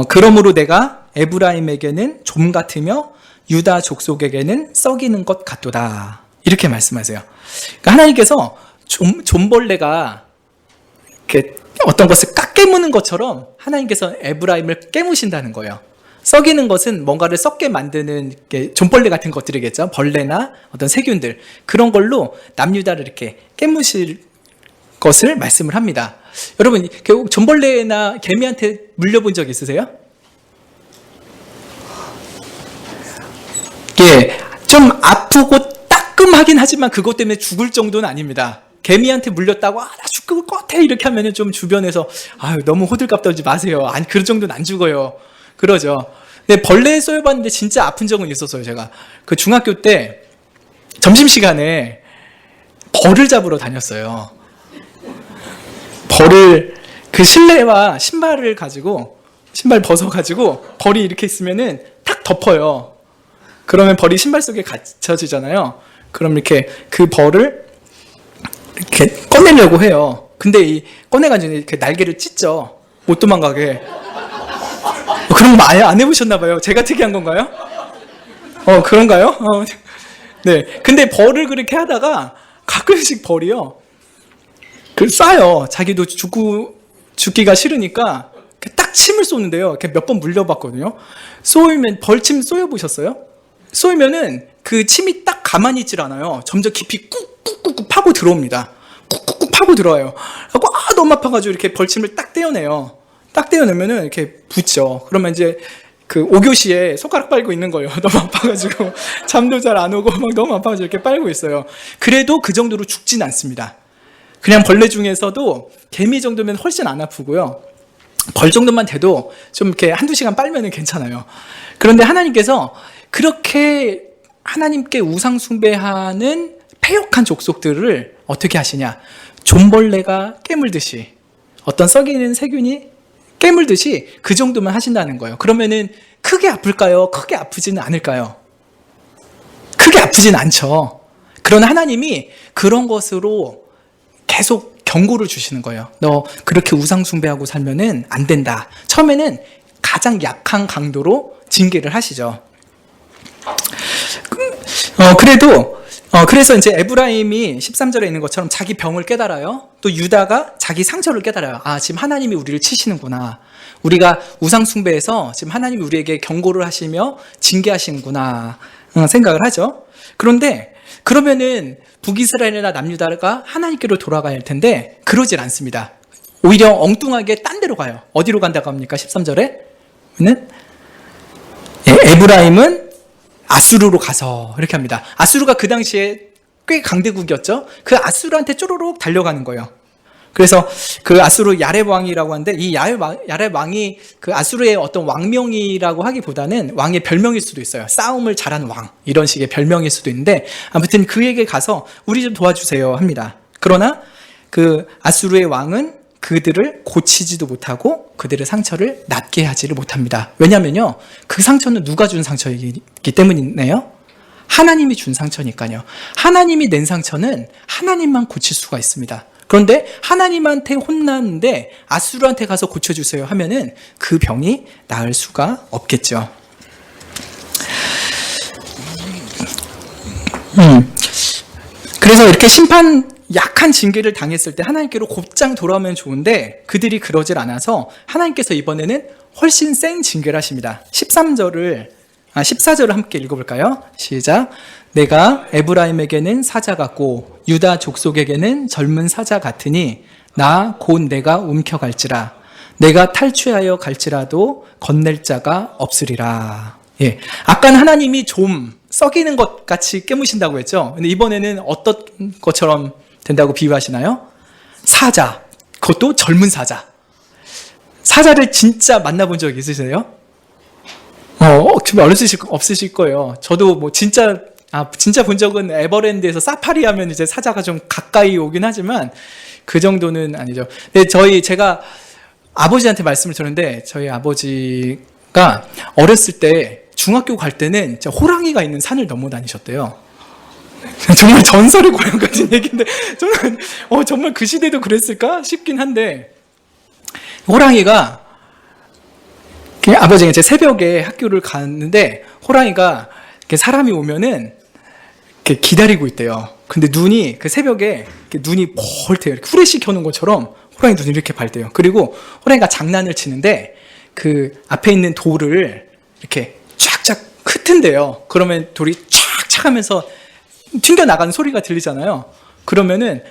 그러므로 내가 에브라임에게는 좀 같으며 유다 족속에게는 썩이는 것 같도다. 이렇게 말씀하세요. 그러니까 하나님께서 좀벌레가 이렇게 어떤 것을 깨무는 것처럼 하나님께서 에브라임을 깨무신다는 거예요. 썩이는 것은 뭔가를 썩게 만드는 좀벌레 같은 것들이겠죠. 벌레나 어떤 세균들, 그런 걸로 남유다를 이렇게 깨무실 것을 말씀을 합니다. 여러분, 좀벌레나 개미한테 물려본 적 있으세요? 예, 좀 아프고 따끔하긴 하지만 그것 때문에 죽을 정도는 아닙니다. 개미한테 물렸다고 나 죽을 것 같아 이렇게 하면은 좀 주변에서 너무 호들갑 떨지 마세요. 아니, 그런 정도는 안 죽어요. 그러죠. 근데 벌레에 쏘여봤는데 진짜 아픈 적은 있었어요. 제가 그 중학교 때 점심시간에 벌을 잡으러 다녔어요. 벌을 그 실내와 신발을 가지고 신발 벗어가지고 벌이 이렇게 있으면은 탁 덮어요. 그러면 벌이 신발 속에 갇혀지잖아요. 그럼 이렇게 그 벌을 이렇게 꺼내려고 해요. 근데 꺼내가지고 이렇게 날개를 찢죠. 못 도망가게. 그런 거 아예 안 해보셨나봐요. 제가 특이한 건가요? 그런가요? 네. 근데 벌을 그렇게 하다가 가끔씩 벌이요. 쏴요. 자기도 죽기가 싫으니까 딱 침을 쏘는데요. 이렇게 몇 번 물려봤거든요. 쏘이면 벌침 쏘여보셨어요? 쏘이면은 그 침이 딱 가만히 있질 않아요. 점점 깊이 꾹꾹꾹 파고 들어옵니다. 꾹꾹꾹 파고 들어와요. 하고 너무 아파가지고 이렇게 벌침을 딱 떼어내요. 딱 떼어내면은 이렇게 붙죠. 그러면 이제 그 5교시에 손가락 빨고 있는 거예요. 너무 아파가지고 잠도 잘 안 오고 막 너무 아파가지고 이렇게 빨고 있어요. 그래도 그 정도로 죽진 않습니다. 그냥 벌레 중에서도 개미 정도면 훨씬 안 아프고요. 벌 정도만 돼도 좀 이렇게 한두 시간 빨면은 괜찮아요. 그런데 하나님께서 그렇게 하나님께 우상 숭배하는 패역한 족속들을 어떻게 하시냐? 좀벌레가 깨물듯이, 어떤 썩이는 세균이 깨물듯이 그 정도만 하신다는 거예요. 그러면은 크게 아플까요? 크게 아프지는 않을까요? 크게 아프진 않죠. 그러나 하나님이 그런 것으로 계속 경고를 주시는 거예요. 너 그렇게 우상 숭배하고 살면은 안 된다. 처음에는 가장 약한 강도로 징계를 하시죠. 그래서 이제 에브라임이 13절에 있는 것처럼 자기 병을 깨달아요. 또 유다가 자기 상처를 깨달아요. 지금 하나님이 우리를 치시는구나. 우리가 우상 숭배해서 지금 하나님이 우리에게 경고를 하시며 징계하시는구나 생각을 하죠. 그런데 그러면은 북이스라엘이나 남유다가 하나님께로 돌아가야 할 텐데 그러질 않습니다. 오히려 엉뚱하게 딴 데로 가요. 어디로 간다고 합니까? 13절에 에브라임은 아수르로 가서 이렇게 합니다. 아수르가 그 당시에 꽤 강대국이었죠. 그 아수르한테 쪼로록 달려가는 거예요. 그래서 그 아수르 야렙 왕이라고 하는데 이 야렙 왕이 그 아수르의 어떤 왕명이라고 하기보다는 왕의 별명일 수도 있어요. 싸움을 잘하는 왕, 이런 식의 별명일 수도 있는데 아무튼 그에게 가서 우리 좀 도와주세요 합니다. 그러나 그 아수르의 왕은 그들을 고치지도 못하고 그들의 상처를 낫게 하지를 못합니다. 왜냐하면요, 그 상처는 누가 준 상처이기 때문이네요. 하나님이 준 상처니까요. 하나님이 낸 상처는 하나님만 고칠 수가 있습니다. 그런데 하나님한테 혼났는데 아수르한테 가서 고쳐주세요 하면은 그 병이 나을 수가 없겠죠. 그래서 이렇게 약한 징계를 당했을 때 하나님께로 곧장 돌아오면 좋은데 그들이 그러질 않아서 하나님께서 이번에는 훨씬 센 징계를 하십니다. 14절을 함께 읽어볼까요? 시작. 내가 에브라임에게는 사자 같고 유다 족속에게는 젊은 사자 같으니 나 곧 내가 움켜갈지라. 내가 탈취하여 갈지라도 건넬 자가 없으리라. 예, 아까는 하나님이 좀 썩이는 것 같이 깨무신다고 했죠. 근데 이번에는 어떤 것처럼 된다고 비유하시나요? 사자, 그것도 젊은 사자. 사자를 진짜 만나본 적 있으세요? 없으실 거예요. 저도 진짜 진짜 본 적은 에버랜드에서 사파리 하면 이제 사자가 좀 가까이 오긴 하지만 그 정도는 아니죠. 근데 제가 아버지한테 말씀을 드렸는데 저희 아버지가 어렸을 때 중학교 갈 때는 진짜 호랑이가 있는 산을 넘어 다니셨대요. 정말 전설의 고향 같은 얘기인데 정말 그 시대도 그랬을까 싶긴 한데 호랑이가 아버지가 이제 새벽에 학교를 갔는데 호랑이가 이렇게 사람이 오면은 이렇게 기다리고 있대요. 근데 그 새벽에 눈이 벌때요. 이렇게 후레쉬 켜놓은 것처럼 호랑이 눈이 이렇게 밝대요. 그리고 호랑이가 장난을 치는데 그 앞에 있는 돌을 이렇게 쫙쫙 흩은대요. 그러면 돌이 쫙쫙 하면서 튕겨나가는 소리가 들리잖아요. 그러면은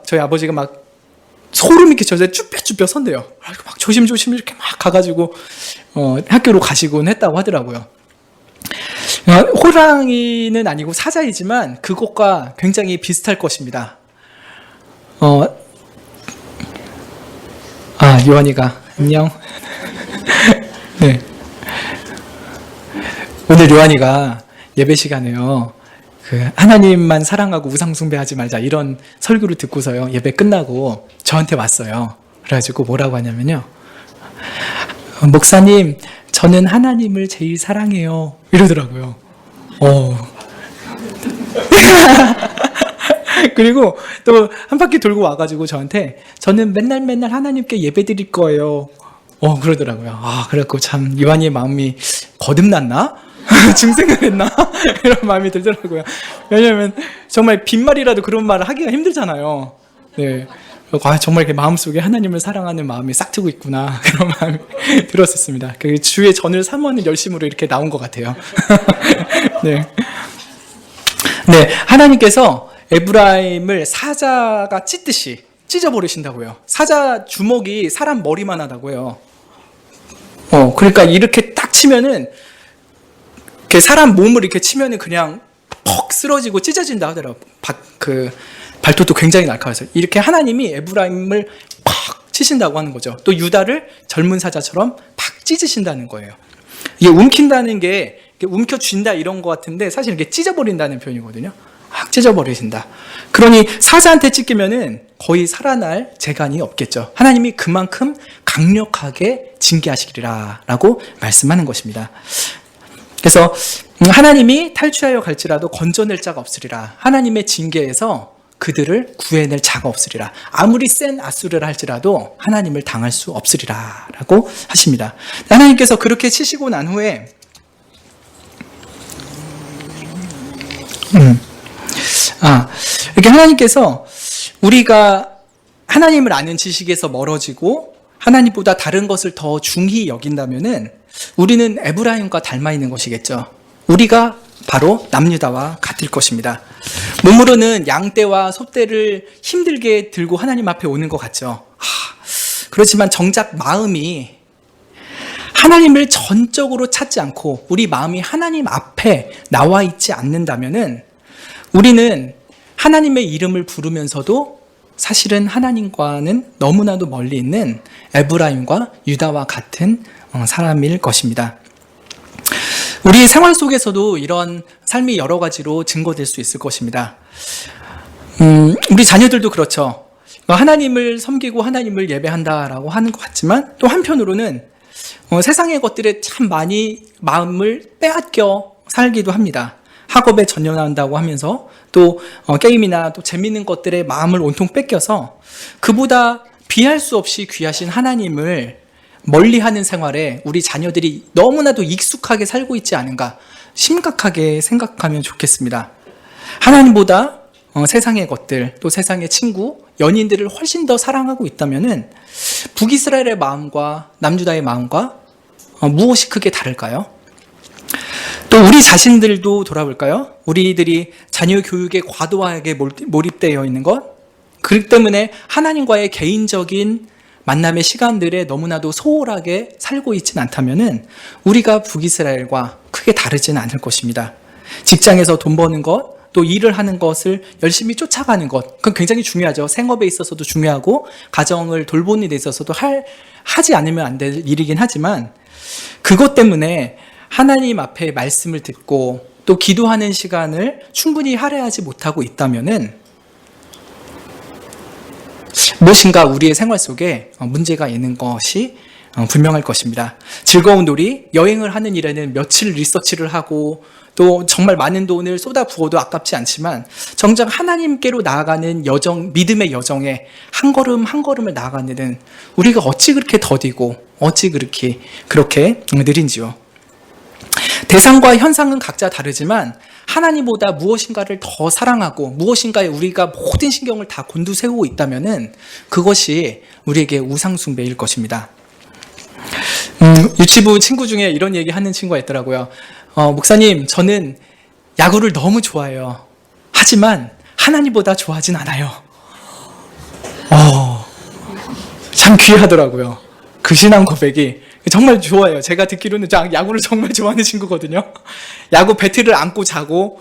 저희 아버지가 막 소름이 끼쳐서 쭈뼛쭈뼛 선대요. 막 조심조심 이렇게 막 가가지고 학교로 가시곤 했다고 하더라고요. 호랑이는 아니고 사자이지만 그것과 굉장히 비슷할 것입니다. 요한이가 안녕. 네. 오늘 요한이가 예배 시간에요. 하나님만 사랑하고 우상 숭배하지 말자 이런 설교를 듣고서요. 예배 끝나고 저한테 왔어요. 그래가지고 뭐라고 하냐면요. 목사님, 저는 하나님을 제일 사랑해요. 이러더라고요. 그리고 또 한 바퀴 돌고 와가지고 저한테 저는 맨날 하나님께 예배 드릴 거예요. 그러더라고요. 그래갖고 참 요한이의 마음이 거듭났나? 증생을 했나? 이런 마음이 들더라고요. 왜냐하면 정말 빈말이라도 그런 말을 하기가 힘들잖아요. 네. 정말 이렇게 마음속에 하나님을 사랑하는 마음이 싹 트고 있구나. 그런 마음이 들었었습니다. 주의 전을 사모하는 열심으로 이렇게 나온 것 같아요. 네. 네. 하나님께서 에브라임을 사자가 찢듯이 찢어버리신다고요. 사자 주먹이 사람 머리만 하다고요. 그러니까 이렇게 딱 치면은 사람 몸을 이렇게 치면은 그냥 퍽 쓰러지고 찢어진다 하더라고요. 발톱도 굉장히 날카로워서 이렇게 하나님이 에브라임을 팍 치신다고 하는 거죠. 또 유다를 젊은 사자처럼 팍 찢으신다는 거예요. 이게 움킨다는 게 움켜쥔다 이런 것 같은데 사실 이게 찢어버린다는 표현이거든요. 확 찢어버리신다. 그러니 사자한테 찢기면은 거의 살아날 재간이 없겠죠. 하나님이 그만큼 강력하게 징계하시리라 라고 말씀하는 것입니다. 그래서 하나님이 탈취하여 갈지라도 건져낼 자가 없으리라. 하나님의 징계에서 그들을 구해낼 자가 없으리라. 아무리 센 아수르를 할지라도 하나님을 당할 수 없으리라 라고 하십니다. 하나님께서 그렇게 치시고 난 후에 이렇게 하나님께서 우리가 하나님을 아는 지식에서 멀어지고 하나님보다 다른 것을 더 중히 여긴다면은 우리는 에브라임과 닮아 있는 것이겠죠. 우리가 바로 남유다와 같을 것입니다. 몸으로는 양떼와 소떼를 힘들게 들고 하나님 앞에 오는 것 같죠. 그렇지만 정작 마음이 하나님을 전적으로 찾지 않고 우리 마음이 하나님 앞에 나와 있지 않는다면은 우리는 하나님의 이름을 부르면서도 사실은 하나님과는 너무나도 멀리 있는 에브라임과 유다와 같은 사람일 것입니다. 우리 생활 속에서도 이런 삶이 여러 가지로 증거될 수 있을 것입니다. 우리 자녀들도 그렇죠. 하나님을 섬기고 하나님을 예배한다라고 하는 것 같지만 또 한편으로는 세상의 것들에 참 많이 마음을 빼앗겨 살기도 합니다. 학업에 전념한다고 하면서 또 게임이나 또 재밌는 것들에 마음을 온통 뺏겨서 그보다 비할 수 없이 귀하신 하나님을 멀리하는 생활에 우리 자녀들이 너무나도 익숙하게 살고 있지 않은가 심각하게 생각하면 좋겠습니다. 하나님보다 세상의 것들 또 세상의 친구, 연인들을 훨씬 더 사랑하고 있다면은 북이스라엘의 마음과 남유다의 마음과 무엇이 크게 다를까요? 또 우리 자신들도 돌아볼까요? 우리들이 자녀 교육에 과도하게 몰입되어 있는 것, 그렇기 때문에 하나님과의 개인적인 만남의 시간들에 너무나도 소홀하게 살고 있지는 않다면은 우리가 북이스라엘과 크게 다르지는 않을 것입니다. 직장에서 돈 버는 것, 또 일을 하는 것을 열심히 쫓아가는 것, 그건 굉장히 중요하죠. 생업에 있어서도 중요하고 가정을 돌보는 데 있어서도 하지 않으면 안 될 일이긴 하지만 그것 때문에 하나님 앞에 말씀을 듣고 또 또 기도하는 시간을 충분히 할애하지 못하고 있다면은 무엇인가 우리의 생활 속에 문제가 있는 것이 분명할 것입니다. 즐거운 놀이, 여행을 하는 일에는 며칠 리서치를 하고 또 정말 많은 돈을 쏟아부어도 아깝지 않지만 정작 하나님께로 나아가는 여정, 믿음의 여정에 한 걸음 한 걸음을 나아가는 데는 우리가 어찌 그렇게 더디고 어찌 그렇게 느린지요. 대상과 현상은 각자 다르지만 하나님보다 무엇인가를 더 사랑하고 무엇인가에 우리가 모든 신경을 다 곤두세우고 있다면은 그것이 우리에게 우상숭배일 것입니다. 유치부 친구 중에 이런 얘기 하는 친구가 있더라고요. 목사님, 저는 야구를 너무 좋아해요. 하지만 하나님보다 좋아하진 않아요. 참 귀하더라고요. 그 신앙 고백이 정말 좋아요. 제가 듣기로는 야구를 정말 좋아하는 친구거든요. 야구 배트를 안고 자고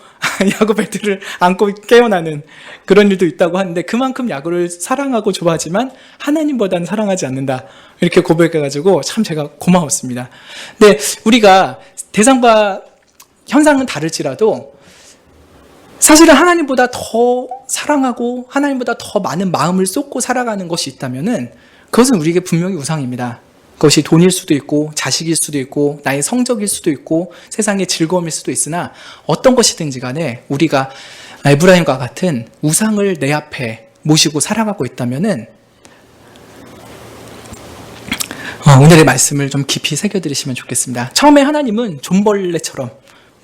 야구 배트를 안고 깨어나는 그런 일도 있다고 하는데 그만큼 야구를 사랑하고 좋아하지만 하나님보다는 사랑하지 않는다. 이렇게 고백해가지고 참 제가 고마웠습니다. 근데 우리가 대상과 현상은 다를지라도 사실은 하나님보다 더 사랑하고 하나님보다 더 많은 마음을 쏟고 살아가는 것이 있다면은 그것은 우리에게 분명히 우상입니다. 그것이 돈일 수도 있고 자식일 수도 있고 나의 성적일 수도 있고 세상의 즐거움일 수도 있으나 어떤 것이든지 간에 우리가 에브라임과 같은 우상을 내 앞에 모시고 살아가고 있다면은 오늘의 말씀을 좀 깊이 새겨드리시면 좋겠습니다. 처음에 하나님은 존벌레처럼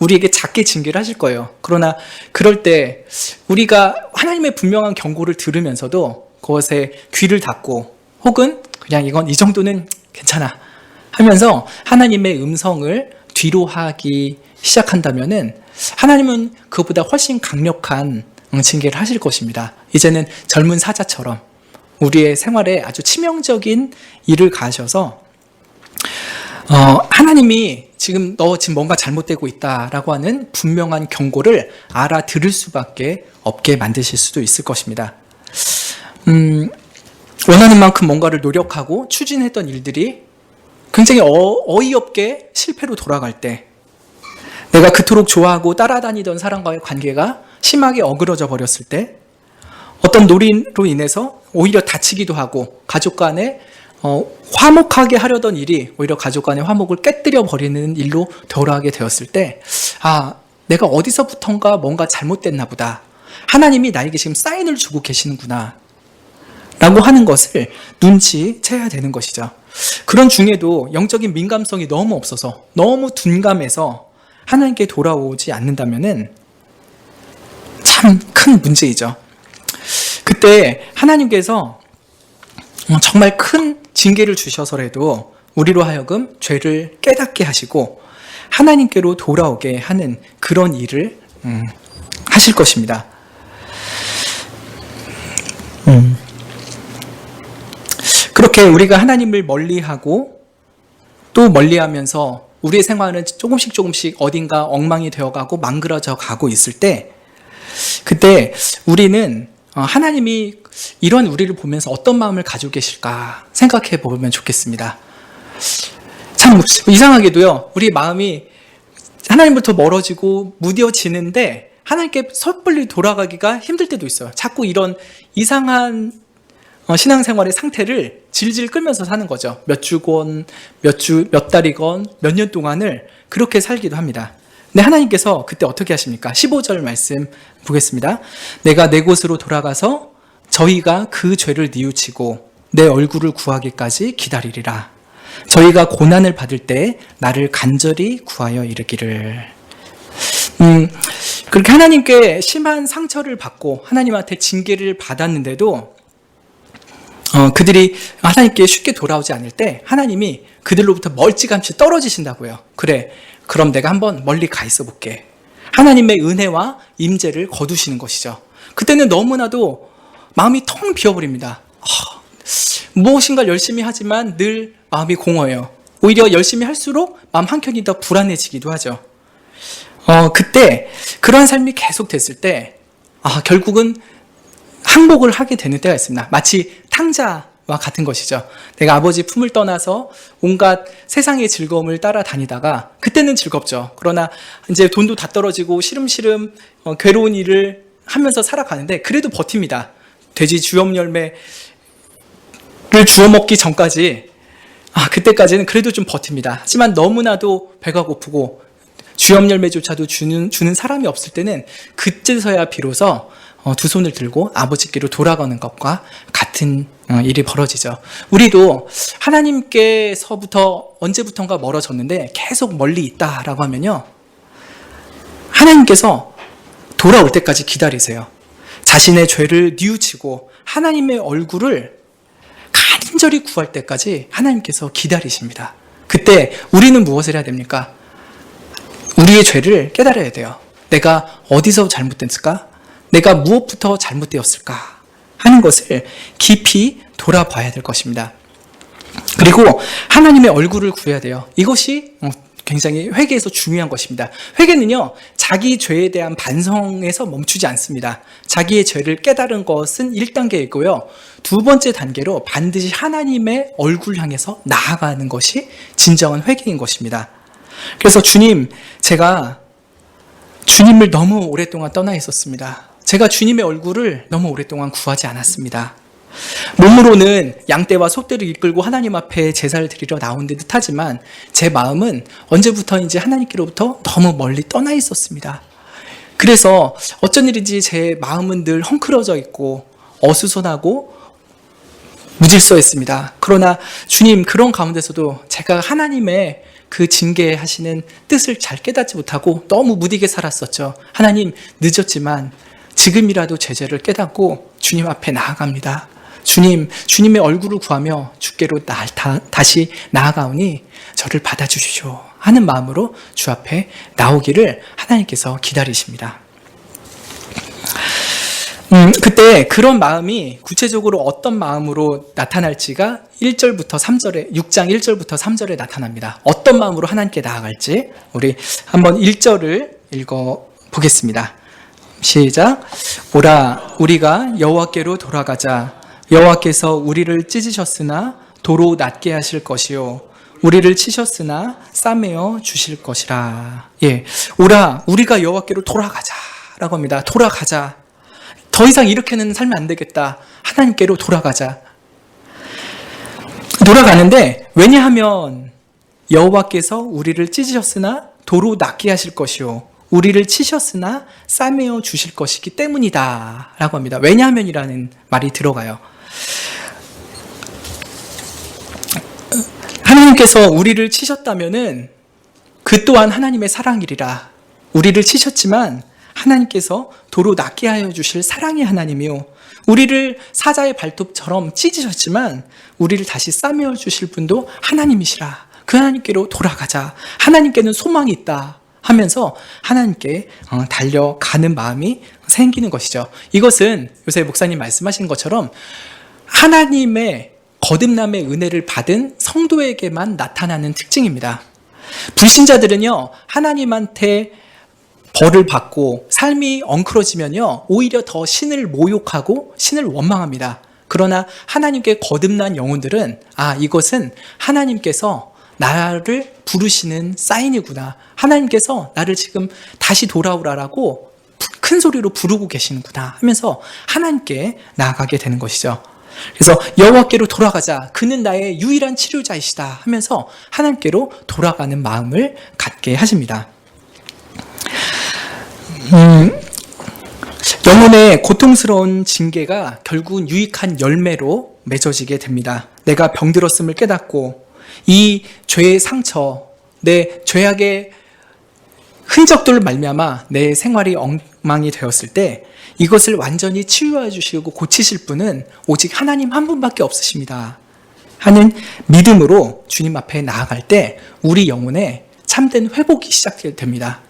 우리에게 작게 징계를 하실 거예요. 그러나 그럴 때 우리가 하나님의 분명한 경고를 들으면서도 그것에 귀를 닫고 혹은 그냥 이건 이 정도는 괜찮아 하면서 하나님의 음성을 뒤로 하기 시작한다면은 하나님은 그보다 훨씬 강력한 징계를 하실 것입니다. 이제는 젊은 사자처럼 우리의 생활에 아주 치명적인 일을 가하셔서 하나님이 너 지금 뭔가 잘못되고 있다라고 하는 분명한 경고를 알아들을 수밖에 없게 만드실 수도 있을 것입니다. 원하는 만큼 뭔가를 노력하고 추진했던 일들이 굉장히 어이없게 실패로 돌아갈 때 내가 그토록 좋아하고 따라다니던 사람과의 관계가 심하게 어그러져 버렸을 때 어떤 놀이로 인해서 오히려 다치기도 하고 가족 간에 화목하게 하려던 일이 오히려 가족 간의 화목을 깨뜨려 버리는 일로 돌아가게 되었을 때 내가 어디서부턴가 뭔가 잘못됐나 보다. 하나님이 나에게 지금 사인을 주고 계시는구나 라고 하는 것을 눈치채야 되는 것이죠. 그런 중에도 영적인 민감성이 너무 없어서 너무 둔감해서 하나님께 돌아오지 않는다면은 참 큰 문제이죠. 그때 하나님께서 정말 큰 징계를 주셔서라도 우리로 하여금 죄를 깨닫게 하시고 하나님께로 돌아오게 하는 그런 일을 하실 것입니다. 그렇게 우리가 하나님을 멀리하고 또 멀리하면서 우리의 생활은 조금씩 어딘가 엉망이 되어가고 망그러져 가고 있을 때 그때 우리는 하나님이 이런 우리를 보면서 어떤 마음을 가지고 계실까 생각해 보면 좋겠습니다. 참 이상하게도요, 우리 마음이 하나님부터 멀어지고 무뎌지는데 하나님께 섣불리 돌아가기가 힘들 때도 있어요. 자꾸 이런 이상한 신앙생활의 상태를 질질 끌면서 사는 거죠. 몇 주건, 몇 달이건, 몇 년 동안을 그렇게 살기도 합니다. 근데 하나님께서 그때 어떻게 하십니까? 15절 말씀 보겠습니다. 내가 내 곳으로 돌아가서 저희가 그 죄를 뉘우치고 내 얼굴을 구하기까지 기다리리라. 저희가 고난을 받을 때 나를 간절히 구하여 이르기를. 그렇게 하나님께 심한 상처를 받고 하나님한테 징계를 받았는데도 그들이 하나님께 쉽게 돌아오지 않을 때 하나님이 그들로부터 멀찌감치 떨어지신다고요. 그래, 그럼 내가 한번 멀리 가 있어 볼게. 하나님의 은혜와 임재를 거두시는 것이죠. 그때는 너무나도 마음이 텅 비어버립니다. 무엇인가 열심히 하지만 늘 마음이 공허해요. 오히려 열심히 할수록 마음 한켠이 더 불안해지기도 하죠. 그때 그러한 삶이 계속 됐을 때 결국은 항복을 하게 되는 때가 있습니다. 마치 탕자 같은 것이죠. 내가 아버지 품을 떠나서 온갖 세상의 즐거움을 따라다니다가 그때는 즐겁죠. 그러나 이제 돈도 다 떨어지고 시름시름 괴로운 일을 하면서 살아가는데 그래도 버팁니다. 돼지 주염 열매를 주워 먹기 전까지 그때까지는 그래도 좀 버팁니다. 하지만 너무나도 배가 고프고 주염 열매조차도 주는 사람이 없을 때는 그때서야 비로소 두 손을 들고 아버지께로 돌아가는 것과 같은 일이 벌어지죠. 우리도 하나님께서부터 언제부턴가 멀어졌는데 계속 멀리 있다라고 하면요, 하나님께서 돌아올 때까지 기다리세요. 자신의 죄를 뉘우치고 하나님의 얼굴을 간절히 구할 때까지 하나님께서 기다리십니다. 그때 우리는 무엇을 해야 됩니까? 우리의 죄를 깨달아야 돼요. 내가 어디서 잘못됐을까? 내가 무엇부터 잘못되었을까? 하는 것을 깊이 돌아봐야 될 것입니다. 그리고 하나님의 얼굴을 구해야 돼요. 이것이 굉장히 회개에서 중요한 것입니다. 회개는요, 자기 죄에 대한 반성에서 멈추지 않습니다. 자기의 죄를 깨달은 것은 1단계이고요. 두 번째 단계로 반드시 하나님의 얼굴 향해서 나아가는 것이 진정한 회개인 것입니다. 그래서 주님, 제가 주님을 너무 오랫동안 떠나 있었습니다. 제가 주님의 얼굴을 너무 오랫동안 구하지 않았습니다. 몸으로는 양떼와 소떼를 이끌고 하나님 앞에 제사를 드리러 나온 듯 하지만 제 마음은 언제부터인지 하나님께로부터 너무 멀리 떠나 있었습니다. 그래서 어쩐 일인지 제 마음은 늘 헝클어져 있고 어수선하고 무질서했습니다. 그러나 주님, 그런 가운데서도 제가 하나님의 그 징계하시는 뜻을 잘 깨닫지 못하고 너무 무디게 살았었죠. 하나님, 늦었지만 지금이라도 제 죄를 깨닫고 주님 앞에 나아갑니다. 주님, 주님의 얼굴을 구하며 주께로 다시 나아가오니 저를 받아주시오 하는 마음으로 주 앞에 나오기를 하나님께서 기다리십니다. 그때 그런 마음이 구체적으로 어떤 마음으로 나타날지가 1절부터 3절에, 6장 1절부터 3절에 나타납니다. 어떤 마음으로 하나님께 나아갈지 우리 한번 1절을 읽어보겠습니다. 시작. 오라, 우리가 여호와께로 돌아가자. 여호와께서 우리를 찢으셨으나 도로 낫게 하실 것이요, 우리를 치셨으나 싸매어 주실 것이라. 오라, 우리가 여호와께로 돌아가자라고 합니다. 돌아가자. 더 이상 이렇게는 살면 안 되겠다. 하나님께로 돌아가자. 돌아가는데 왜냐하면 여호와께서 우리를 찢으셨으나 도로 낫게 하실 것이요, 우리를 치셨으나 싸매어 주실 것이기 때문이다 라고 합니다. 왜냐하면이라는 말이 들어가요. 하나님께서 우리를 치셨다면은 그 또한 하나님의 사랑이리라. 우리를 치셨지만 하나님께서 도로 낫게 하여 주실 사랑의 하나님이요, 우리를 사자의 발톱처럼 찢으셨지만 우리를 다시 싸매어 주실 분도 하나님이시라. 그 하나님께로 돌아가자. 하나님께는 소망이 있다 하면서 하나님께 달려가는 마음이 생기는 것이죠. 이것은 요새 목사님 말씀하신 것처럼 하나님의 거듭남의 은혜를 받은 성도에게만 나타나는 특징입니다. 불신자들은요, 하나님한테 벌을 받고 삶이 엉클어지면요, 오히려 더 신을 모욕하고 신을 원망합니다. 그러나 하나님께 거듭난 영혼들은 이것은 하나님께서 나를 부르시는 사인이구나, 하나님께서 나를 지금 다시 돌아오라라고 큰 소리로 부르고 계시는구나 하면서 하나님께 나아가게 되는 것이죠. 그래서 여호와께로 돌아가자. 그는 나의 유일한 치료자이시다 하면서 하나님께로 돌아가는 마음을 갖게 하십니다. 영혼의 고통스러운 징계가 결국은 유익한 열매로 맺어지게 됩니다. 내가 병들었음을 깨닫고 이 죄의 상처, 내 죄악의 흔적들을 말미암아 내 생활이 엉망이 되었을 때 이것을 완전히 치유해 주시고 고치실 분은 오직 하나님 한 분밖에 없으십니다 하는 믿음으로 주님 앞에 나아갈 때 우리 영혼에 참된 회복이 시작됩니다.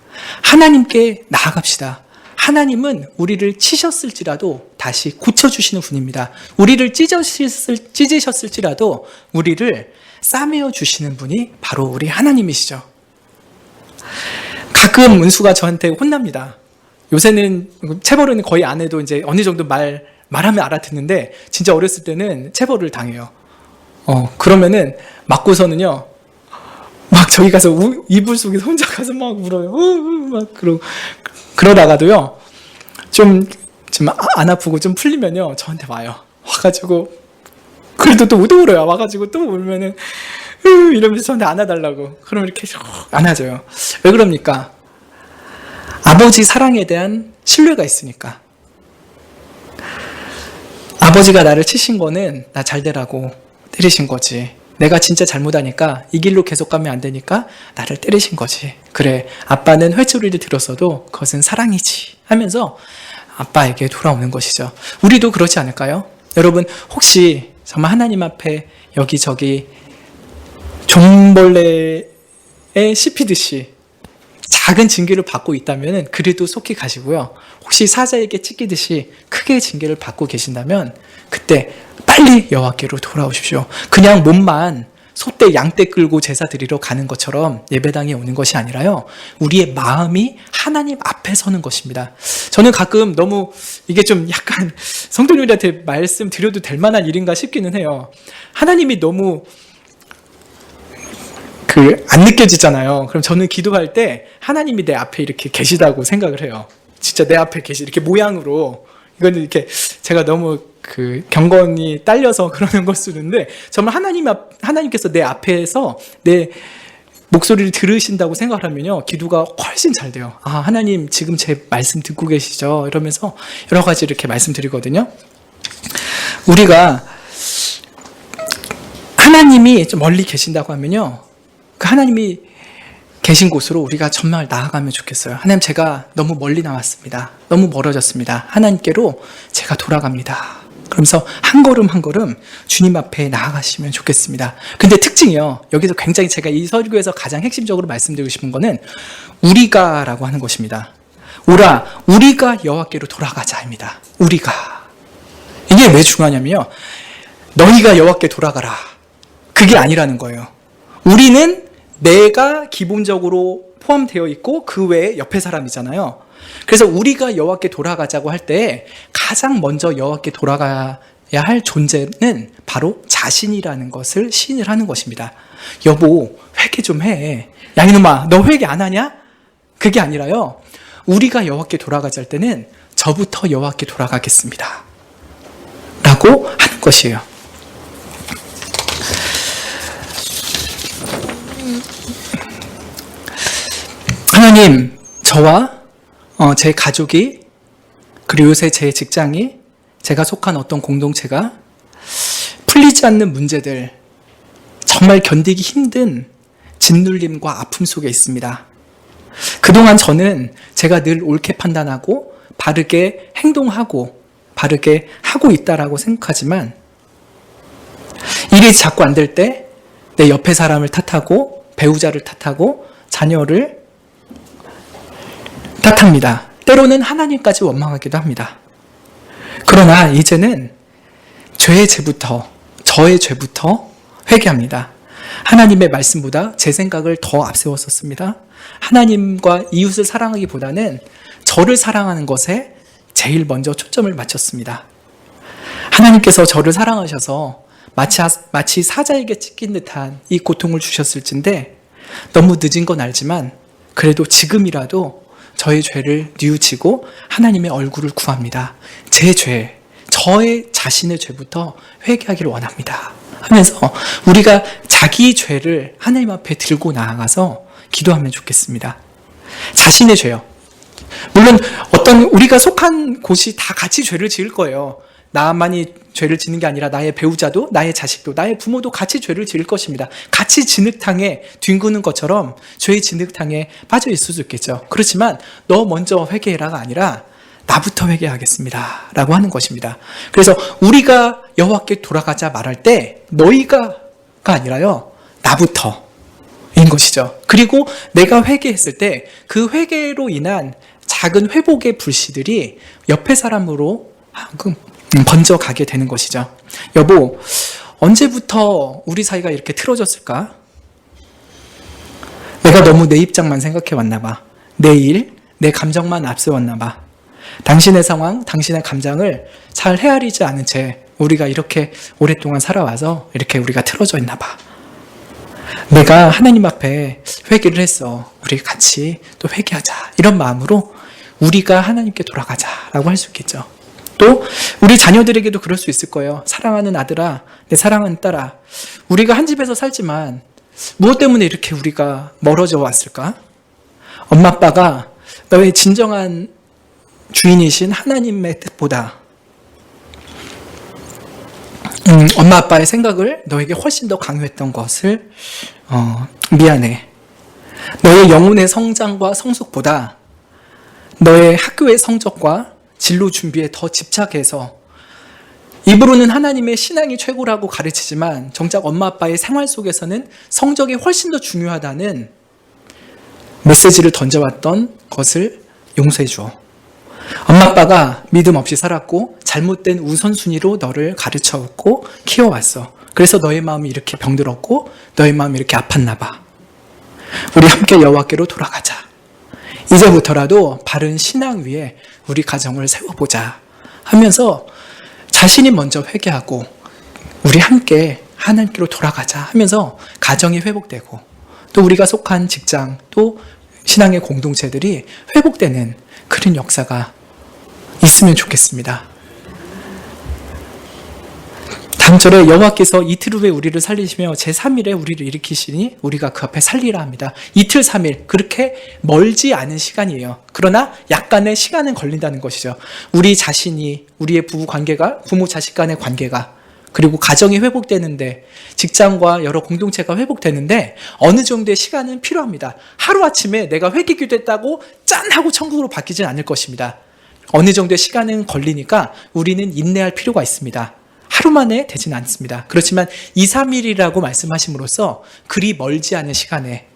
하나님께 나아갑시다. 하나님은 우리를 치셨을지라도 다시 고쳐주시는 분입니다. 우리를 찢으셨을지라도 우리를 싸매어 주시는 분이 바로 우리 하나님이시죠. 가끔 은수가 저한테 혼납니다. 요새는 체벌은 거의 안 해도 이제 어느 정도 말 말하면 알아듣는데 진짜 어렸을 때는 체벌을 당해요. 그러면은 맞고서는요. 막 저기 가서 이불 속에 혼자 가서 막 울어요. 막 그러다가도요. 좀 안 아프고 좀 풀리면요. 저한테 와요. 와가지고 그래도 또 울어요. 와가지고 또 울면은 이러면서 저한테 안아달라고. 그럼 이렇게 안아줘요. 왜 그럽니까? 아버지 사랑에 대한 신뢰가 있으니까. 아버지가 나를 치신 거는 나 잘 되라고 때리신 거지. 내가 진짜 잘못하니까 이 길로 계속 가면 안 되니까 나를 때리신 거지. 그래, 아빠는 회초리를 들었어도 그것은 사랑이지 하면서 아빠에게 돌아오는 것이죠. 우리도 그렇지 않을까요? 여러분, 혹시 정말 하나님 앞에 여기저기 종벌레에 씹히듯이 작은 징계를 받고 있다면 그래도 속히 가시고요. 혹시 사자에게 찢기듯이 크게 징계를 받고 계신다면 그때 빨리 여호와께로 돌아오십시오. 그냥 몸만 소떼 양떼 끌고 제사 드리러 가는 것처럼 예배당에 오는 것이 아니라요. 우리의 마음이 하나님 앞에 서는 것입니다. 저는 가끔 너무 이게 좀 약간 성도님들한테 말씀드려도 될 만한 일인가 싶기는 해요. 하나님이 너무 안 느껴지잖아요. 그럼 저는 기도할 때 하나님이 내 앞에 이렇게 계시다고 생각을 해요. 진짜 내 앞에 이렇게 모양으로. 이거는 이렇게 제가 너무 경건이 딸려서 그러는 걸 수는데, 정말 하나님께서 내 앞에서 내 목소리를 들으신다고 생각하면요, 기도가 훨씬 잘 돼요. 아, 하나님 지금 제 말씀 듣고 계시죠? 이러면서 여러 가지 이렇게 말씀드리거든요. 우리가 하나님이 좀 멀리 계신다고 하면요, 그 하나님이 계신 곳으로 우리가 정말 나아가면 좋겠어요. 하나님, 제가 너무 멀리 나왔습니다. 너무 멀어졌습니다. 하나님께로 제가 돌아갑니다. 그러면서 한 걸음 한 걸음 주님 앞에 나아가시면 좋겠습니다. 근데 특징이요, 여기서 굉장히 제가 이 설교에서 가장 핵심적으로 말씀드리고 싶은 거는 우리가라고 하는 것입니다. 우리가 여호와께로 돌아가자입니다. 우리가. 이게 왜 중요하냐면요, 너희가 여호와께 돌아가라, 그게 아니라는 거예요. 우리는 내가 기본적으로 포함되어 있고 그 외에 옆에 사람이잖아요. 그래서 우리가 여호와께 돌아가자고 할 때 가장 먼저 여호와께 돌아가야 할 존재는 바로 자신이라는 것을 시인을 하는 것입니다. 여보, 회개 좀 해. 야, 이놈아, 너 회개 안 하냐? 그게 아니라요, 우리가 여호와께 돌아가자 할 때는 저부터 여호와께 돌아가겠습니다 라고 하는 것이에요. 하나님, 저와 제 가족이, 그리고 요새 제 직장이, 제가 속한 어떤 공동체가 풀리지 않는 문제들, 정말 견디기 힘든 짓눌림과 아픔 속에 있습니다. 그동안 저는 제가 늘 옳게 판단하고 바르게 행동하고 바르게 하고 있다라고 생각하지만, 일이 자꾸 안 될 때 내 옆에 사람을 탓하고 배우자를 탓하고 자녀를 탓합니다. 때로는 하나님까지 원망하기도 합니다. 그러나 이제는 저의 죄부터 회개합니다. 하나님의 말씀보다 제 생각을 더 앞세웠었습니다. 하나님과 이웃을 사랑하기보다는 저를 사랑하는 것에 제일 먼저 초점을 맞췄습니다. 하나님께서 저를 사랑하셔서 마치 사자에게 찢긴 듯한 이 고통을 주셨을진데, 너무 늦은 건 알지만 그래도 지금이라도 저의 죄를 뉘우치고 하나님의 얼굴을 구합니다. 제 죄, 저의 자신의 죄부터 회개하기를 원합니다 하면서 우리가 자기 죄를 하나님 앞에 들고 나아가서 기도하면 좋겠습니다. 자신의 죄요. 물론 우리가 속한 곳이 다 같이 죄를 지을 거예요. 나만이 죄를 짓는 게 아니라 나의 배우자도, 나의 자식도, 나의 부모도 같이 죄를 지을 것입니다. 같이 진흙탕에 뒹구는 것처럼 죄의 진흙탕에 빠져 있을 수 있겠죠. 그렇지만 너 먼저 회개해라가 아니라 나부터 회개하겠습니다 라고 하는 것입니다. 그래서 우리가 여호와께 돌아가자 말할 때 너희가가 아니라요, 나부터인 것이죠. 그리고 내가 회개했을 때 그 회개로 인한 작은 회복의 불씨들이 옆에 사람으로 번져가게 되는 것이죠. 여보, 언제부터 우리 사이가 이렇게 틀어졌을까? 내가 너무 내 입장만 생각해 왔나 봐. 내 일, 내 감정만 앞세웠나 봐. 당신의 상황, 당신의 감정을 잘 헤아리지 않은 채 우리가 이렇게 오랫동안 살아와서 이렇게 우리가 틀어져 있나 봐. 내가 하나님 앞에 회개를 했어. 우리 같이 또 회개하자. 이런 마음으로 우리가 하나님께 돌아가자라고 할 수 있겠죠. 또 우리 자녀들에게도 그럴 수 있을 거예요. 사랑하는 아들아, 내 사랑하는 딸아, 우리가 한 집에서 살지만 무엇 때문에 이렇게 우리가 멀어져 왔을까? 엄마 아빠가 너의 진정한 주인이신 하나님의 뜻보다 엄마 아빠의 생각을 너에게 훨씬 더 강요했던 것을 미안해. 너의 영혼의 성장과 성숙보다 너의 학교의 성적과 진로 준비에 더 집착해서 입으로는 하나님의 신앙이 최고라고 가르치지만 정작 엄마 아빠의 생활 속에서는 성적이 훨씬 더 중요하다는 메시지를 던져왔던 것을 용서해 주어. 엄마 아빠가 믿음 없이 살았고 잘못된 우선순위로 너를 가르쳐왔고 키워왔어. 그래서 너의 마음이 이렇게 병들었고 너의 마음이 이렇게 아팠나 봐. 우리 함께 여호와께로 돌아가자. 이제부터라도 바른 신앙 위에 우리 가정을 세워보자 하면서 자신이 먼저 회개하고 우리 함께 하나님께로 돌아가자 하면서 가정이 회복되고 또 우리가 속한 직장 또 신앙의 공동체들이 회복되는 그런 역사가 있으면 좋겠습니다. 다음 절에 여호와께서 이틀 후에 우리를 살리시며 제3일에 우리를 일으키시니 우리가 그 앞에 살리라 합니다. 이틀 3일 그렇게 멀지 않은 시간이에요. 그러나 약간의 시간은 걸린다는 것이죠. 우리 자신이 우리의 부부 관계가 부모 자식 간의 관계가 그리고 가정이 회복되는데 직장과 여러 공동체가 회복되는데 어느 정도의 시간은 필요합니다. 하루아침에 내가 회개기도했다고 짠 하고 천국으로 바뀌진 않을 것입니다. 어느 정도의 시간은 걸리니까 우리는 인내할 필요가 있습니다. 하루 만에 되진 않습니다. 그렇지만 2, 3일이라고 말씀하심으로써 그리 멀지 않은 시간에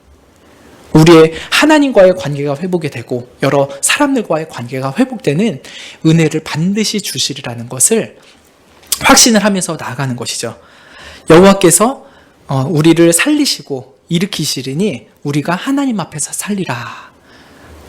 우리의 하나님과의 관계가 회복이 되고 여러 사람들과의 관계가 회복되는 은혜를 반드시 주시리라는 것을 확신을 하면서 나아가는 것이죠. 여호와께서 우리를 살리시고 일으키시리니 우리가 하나님 앞에서 살리라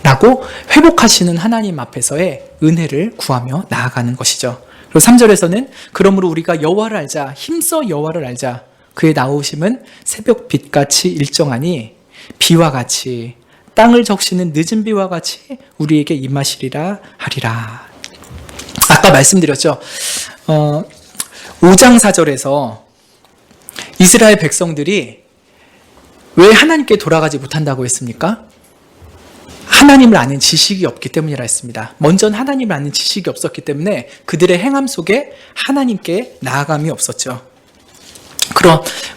라고 회복하시는 하나님 앞에서의 은혜를 구하며 나아가는 것이죠. 그리고 3절에서는 그러므로 우리가 여호와를 알자 힘써 여호와를 알자 그의 나오심은 새벽 빛같이 일정하니 비와 같이 땅을 적시는 늦은 비와 같이 우리에게 임하시리라 하리라. 아까 말씀드렸죠. 5장 4절에서 이스라엘 백성들이 왜 하나님께 돌아가지 못한다고 했습니까? 하나님을 아는 지식이 없기 때문이라 했습니다. 먼저는 하나님을 아는 지식이 없었기 때문에 그들의 행함 속에 하나님께 나아감이 없었죠.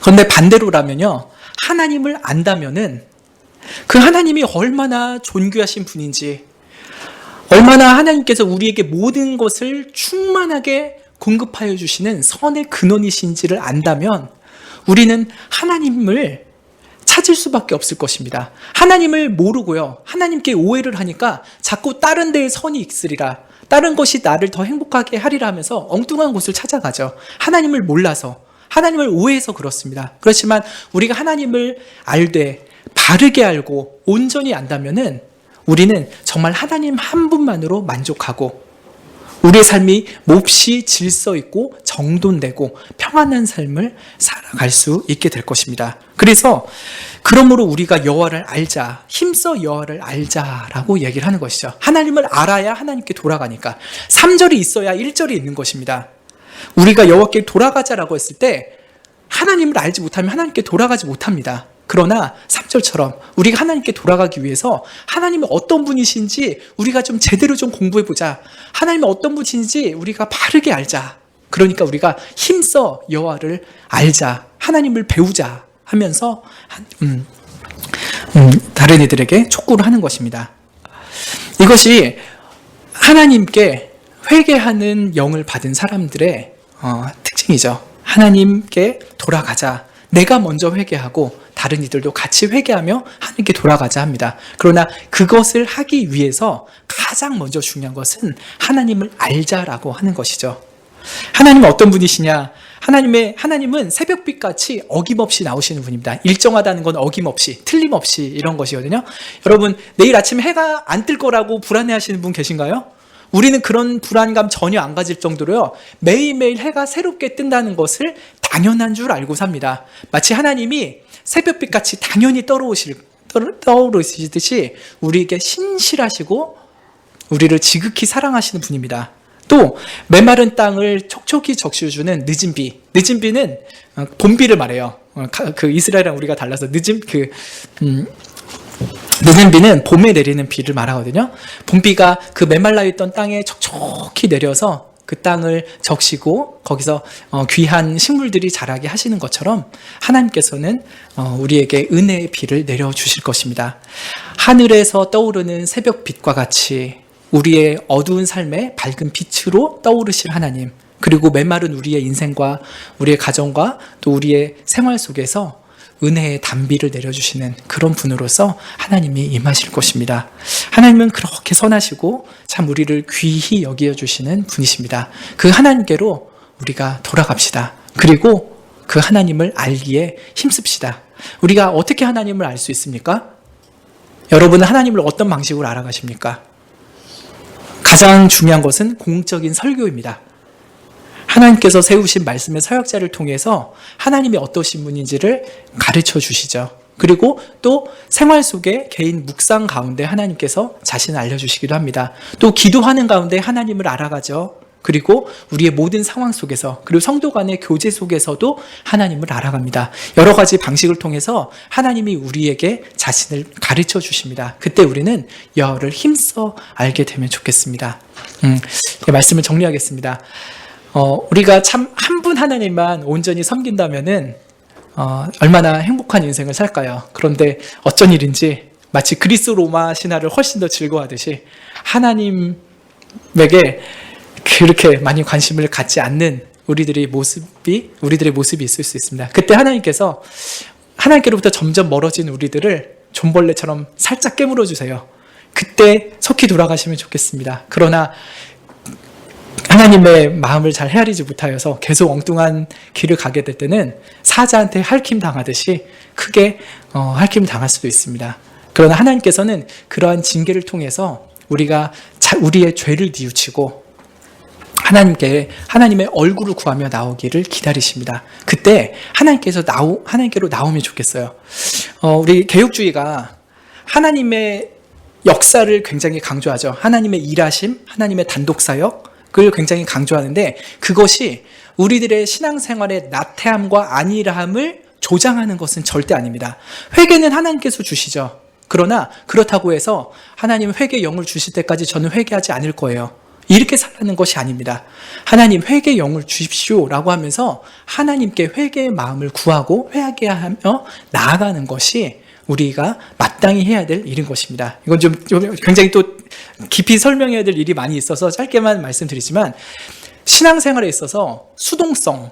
그런데 반대로라면요. 하나님을 안다면은 그 하나님이 얼마나 존귀하신 분인지 얼마나 하나님께서 우리에게 모든 것을 충만하게 공급하여 주시는 선의 근원이신지를 안다면 우리는 하나님을 찾을 수밖에 없을 것입니다. 하나님을 모르고요. 하나님께 오해를 하니까 자꾸 다른 데에 선이 있으리라. 다른 것이 나를 더 행복하게 하리라 하면서 엉뚱한 곳을 찾아가죠. 하나님을 몰라서, 하나님을 오해해서 그렇습니다. 그렇지만 우리가 하나님을 알되 바르게 알고 온전히 안다면은 우리는 정말 하나님 한 분만으로 만족하고 우리의 삶이 몹시 질서 있고 정돈되고 평안한 삶을 살아갈 수 있게 될 것입니다. 그래서 그러므로 우리가 여호와를 알자, 힘써 여호와를 알자라고 얘기를 하는 것이죠. 하나님을 알아야 하나님께 돌아가니까 3절이 있어야 1절이 있는 것입니다. 우리가 여호와께 돌아가자라고 했을 때 하나님을 알지 못하면 하나님께 돌아가지 못합니다. 그러나 3절처럼 우리가 하나님께 돌아가기 위해서 하나님이 어떤 분이신지 우리가 좀 제대로 좀 공부해보자. 하나님이 어떤 분이신지 우리가 바르게 알자. 그러니까 우리가 힘써 여호와를 알자. 하나님을 배우자 하면서 다른 이들에게 촉구를 하는 것입니다. 이것이 하나님께 회개하는 영을 받은 사람들의 특징이죠. 하나님께 돌아가자. 내가 먼저 회개하고 다른 이들도 같이 회개하며 하나님께 돌아가자 합니다. 그러나 그것을 하기 위해서 가장 먼저 중요한 것은 하나님을 알자라고 하는 것이죠. 하나님은 어떤 분이시냐? 하나님은 새벽빛같이 어김없이 나오시는 분입니다. 일정하다는 건 어김없이, 틀림없이 이런 것이거든요. 여러분, 내일 아침에 해가 안 뜰 거라고 불안해하시는 분 계신가요? 우리는 그런 불안감 전혀 안 가질 정도로요. 매일매일 해가 새롭게 뜬다는 것을 당연한 줄 알고 삽니다. 마치 하나님이 새벽빛같이 당연히 떠오르시듯이 우리에게 신실하시고 우리를 지극히 사랑하시는 분입니다. 또 메마른 땅을 촉촉히 적셔주는 늦은 비. 늦은 비는 봄비를 말해요. 그 이스라엘이랑 우리가 달라서 늦은 비는 봄에 내리는 비를 말하거든요. 봄비가 그 메말라 있던 땅에 촉촉히 내려서 그 땅을 적시고 거기서 귀한 식물들이 자라게 하시는 것처럼 하나님께서는 우리에게 은혜의 비를 내려주실 것입니다. 하늘에서 떠오르는 새벽빛과 같이 우리의 어두운 삶에 밝은 빛으로 떠오르실 하나님, 그리고 메마른 우리의 인생과 우리의 가정과 또 우리의 생활 속에서 은혜의 단비를 내려주시는 그런 분으로서 하나님이 임하실 것입니다. 하나님은 그렇게 선하시고 참 우리를 귀히 여겨주시는 분이십니다. 그 하나님께로 우리가 돌아갑시다. 그리고 그 하나님을 알기에 힘씁시다. 우리가 어떻게 하나님을 알 수 있습니까? 여러분은 하나님을 어떤 방식으로 알아가십니까? 가장 중요한 것은 공적인 설교입니다. 하나님께서 세우신 말씀의 서역자를 통해서 하나님이 어떠신 분인지를 가르쳐 주시죠. 그리고 또 생활 속에 개인 묵상 가운데 하나님께서 자신을 알려주시기도 합니다. 또 기도하는 가운데 하나님을 알아가죠. 그리고 우리의 모든 상황 속에서, 그리고 성도 간의 교제 속에서도 하나님을 알아갑니다. 여러 가지 방식을 통해서 하나님이 우리에게 자신을 가르쳐 주십니다. 그때 우리는 여호와를 힘써 알게 되면 좋겠습니다. 말씀을 정리하겠습니다. 우리가 참 한 분 하나님만 온전히 섬긴다면은 얼마나 행복한 인생을 살까요? 그런데 어쩐 일인지 마치 그리스 로마 신화를 훨씬 더 즐거워하듯이 하나님에게 그렇게 많이 관심을 갖지 않는 우리들의 모습이 있을 수 있습니다. 그때 하나님께로부터 점점 멀어진 우리들을 존벌레처럼 살짝 깨물어 주세요. 그때 속히 돌아가시면 좋겠습니다. 그러나 하나님의 마음을 잘 헤아리지 못하여서 계속 엉뚱한 길을 가게 될 때는 사자한테 핥힘 당하듯이 크게 핥힘 당할 수도 있습니다. 그러나 하나님께서는 그러한 징계를 통해서 우리가 우리의 죄를 뉘우치고 하나님의 얼굴을 구하며 나오기를 기다리십니다. 그때 하나님께로 나오면 좋겠어요. 우리 개혁주의가 하나님의 역사를 굉장히 강조하죠. 하나님의 일하심, 하나님의 단독사역, 그걸 굉장히 강조하는데 그것이 우리들의 신앙생활의 나태함과 안일함을 조장하는 것은 절대 아닙니다. 회개는 하나님께서 주시죠. 그러나 그렇다고 해서 하나님 회개 영을 주실 때까지 저는 회개하지 않을 거예요. 이렇게 살라는 것이 아닙니다. 하나님 회개 영을 주십시오라고 하면서 하나님께 회개의 마음을 구하고 회개하며 나아가는 것이 우리가 마땅히 해야 될 일인 것입니다. 이건 좀 굉장히 또 깊이 설명해야 될 일이 많이 있어서 짧게만 말씀드리지만 신앙생활에 있어서 수동성을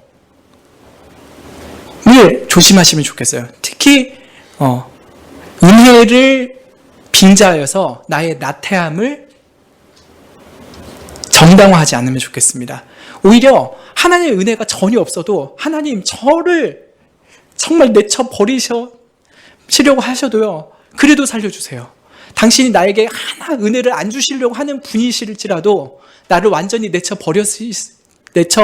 조심하시면 좋겠어요. 특히 은혜를 빙자하여서 나의 나태함을 정당화하지 않으면 좋겠습니다. 오히려 하나님의 은혜가 전혀 없어도 하나님 저를 정말 내쳐 버리시려고 하셔도요. 그래도 살려주세요. 당신이 나에게 하나 은혜를 안 주시려고 하는 분이실지라도 나를 완전히 내쳐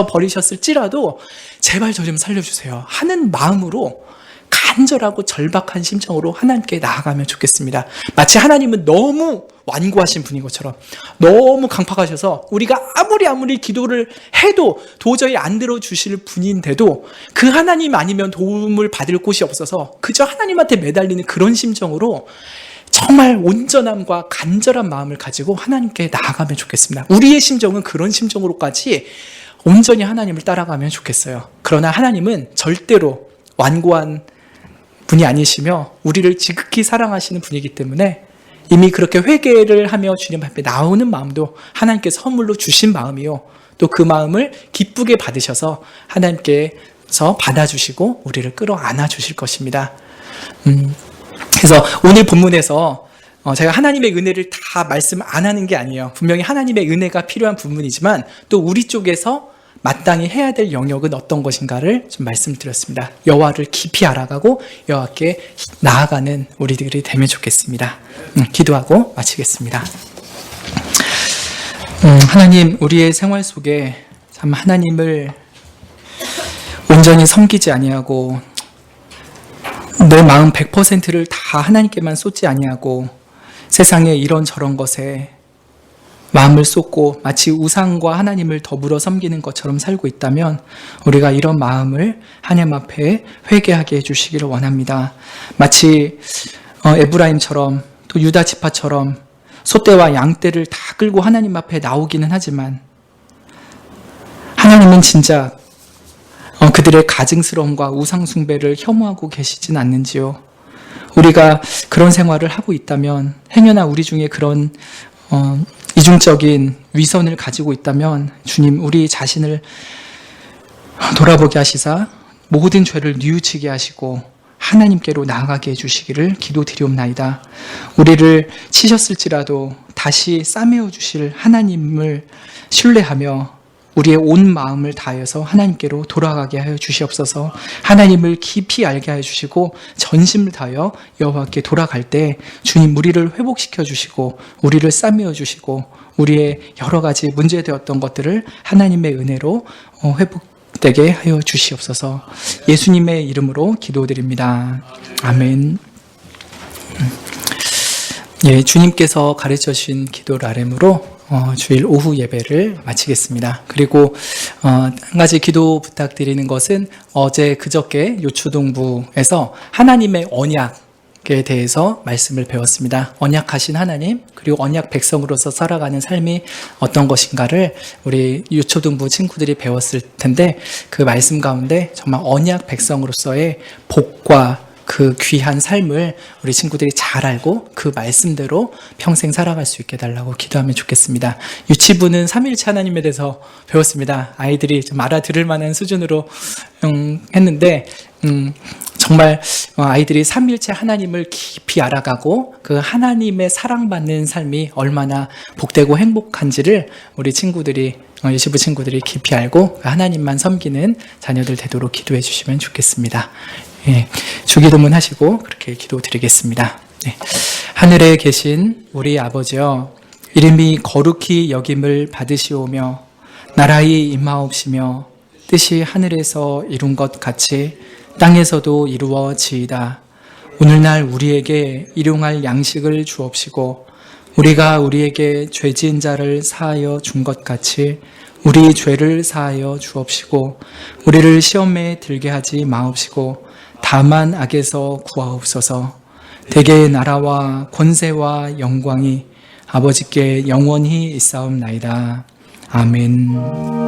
버리셨을지라도 제발 저 좀 살려주세요 하는 마음으로 간절하고 절박한 심정으로 하나님께 나아가면 좋겠습니다. 마치 하나님은 너무 완고하신 분인 것처럼 너무 강팍하셔서 우리가 아무리 기도를 해도 도저히 안 들어주실 분인데도 그 하나님 아니면 도움을 받을 곳이 없어서 그저 하나님한테 매달리는 그런 심정으로 정말 온전함과 간절한 마음을 가지고 하나님께 나아가면 좋겠습니다. 우리의 심정은 그런 심정으로까지 온전히 하나님을 따라가면 좋겠어요. 그러나 하나님은 절대로 완고한 분이 아니시며 우리를 지극히 사랑하시는 분이기 때문에 이미 그렇게 회개를 하며 주님 앞에 나오는 마음도 하나님께서 선물로 주신 마음이요. 또 그 마음을 기쁘게 받으셔서 하나님께서 받아주시고 우리를 끌어안아 주실 것입니다. 그래서 오늘 본문에서 제가 하나님의 은혜를 다 말씀 안 하는 게 아니에요. 분명히 하나님의 은혜가 필요한 부분이지만 또 우리 쪽에서 마땅히 해야 될 영역은 어떤 것인가를 좀 말씀드렸습니다. 여호와를 깊이 알아가고 여호와께 나아가는 우리들이 되면 좋겠습니다. 기도하고 마치겠습니다. 하나님, 우리의 생활 속에 참 하나님을 온전히 섬기지 아니하고 내 마음 100%를 다 하나님께만 쏟지 아니하고 세상에 이런저런 것에 마음을 쏟고 마치 우상과 하나님을 더불어 섬기는 것처럼 살고 있다면 우리가 이런 마음을 하나님 앞에 회개하게 해주시기를 원합니다. 마치 에브라임처럼 또 유다 지파처럼 소떼와 양떼를 다 끌고 하나님 앞에 나오기는 하지만 하나님은 진짜 그들의 가증스러움과 우상숭배를 혐오하고 계시진 않는지요. 우리가 그런 생활을 하고 있다면, 행여나 우리 중에 그런 이중적인 위선을 가지고 있다면 주님, 우리 자신을 돌아보게 하시사 모든 죄를 뉘우치게 하시고 하나님께로 나아가게 해주시기를 기도드리옵나이다. 우리를 치셨을지라도 다시 싸매어 주실 하나님을 신뢰하며 우리의 온 마음을 다해서 하나님께로 돌아가게 하여 주시옵소서. 하나님을 깊이 알게 하여 주시고 전심을 다하여 여호와께 돌아갈 때 주님, 우리를 회복시켜 주시고 우리를 싸매어 주시고 우리의 여러 가지 문제되었던 것들을 하나님의 은혜로 회복되게 하여 주시옵소서. 예수님의 이름으로 기도드립니다. 아멘. 예, 주님께서 가르쳐 주신 기도 아뢰므로 주일 오후 예배를 마치겠습니다. 그리고 한 가지 기도 부탁드리는 것은 어제 그저께 요초동부에서 하나님의 언약에 대해서 말씀을 배웠습니다. 언약하신 하나님, 그리고 언약 백성으로서 살아가는 삶이 어떤 것인가를 우리 요초동부 친구들이 배웠을 텐데 그 말씀 가운데 정말 언약 백성으로서의 복과 그 귀한 삶을 우리 친구들이 잘 알고 그 말씀대로 평생 살아갈 수 있게 해달라고 기도하면 좋겠습니다. 유치부는 삼위일체 하나님에 대해서 배웠습니다. 아이들이 좀 알아들을 만한 수준으로 했는데 정말 아이들이 삼위일체 하나님을 깊이 알아가고 그 하나님의 사랑받는 삶이 얼마나 복되고 행복한지를 우리 친구들이 유치부 친구들이 깊이 알고 하나님만 섬기는 자녀들 되도록 기도해 주시면 좋겠습니다. 예, 주기도문 하시고 그렇게 기도드리겠습니다. 예. 하늘에 계신 우리 아버지여, 이름이 거룩히 여김을 받으시오며 나라의 임하옵시며 뜻이 하늘에서 이룬 것 같이 땅에서도 이루어지이다. 오늘날 우리에게 일용할 양식을 주옵시고 우리가 우리에게 죄 지은 자를 사하여 준 것 같이 우리 죄를 사하여 주옵시고 우리를 시험에 들게 하지 마옵시고 다만 악에서 구하옵소서. 대개의 나라와 권세와 영광이 아버지께 영원히 있사옵나이다. 아멘.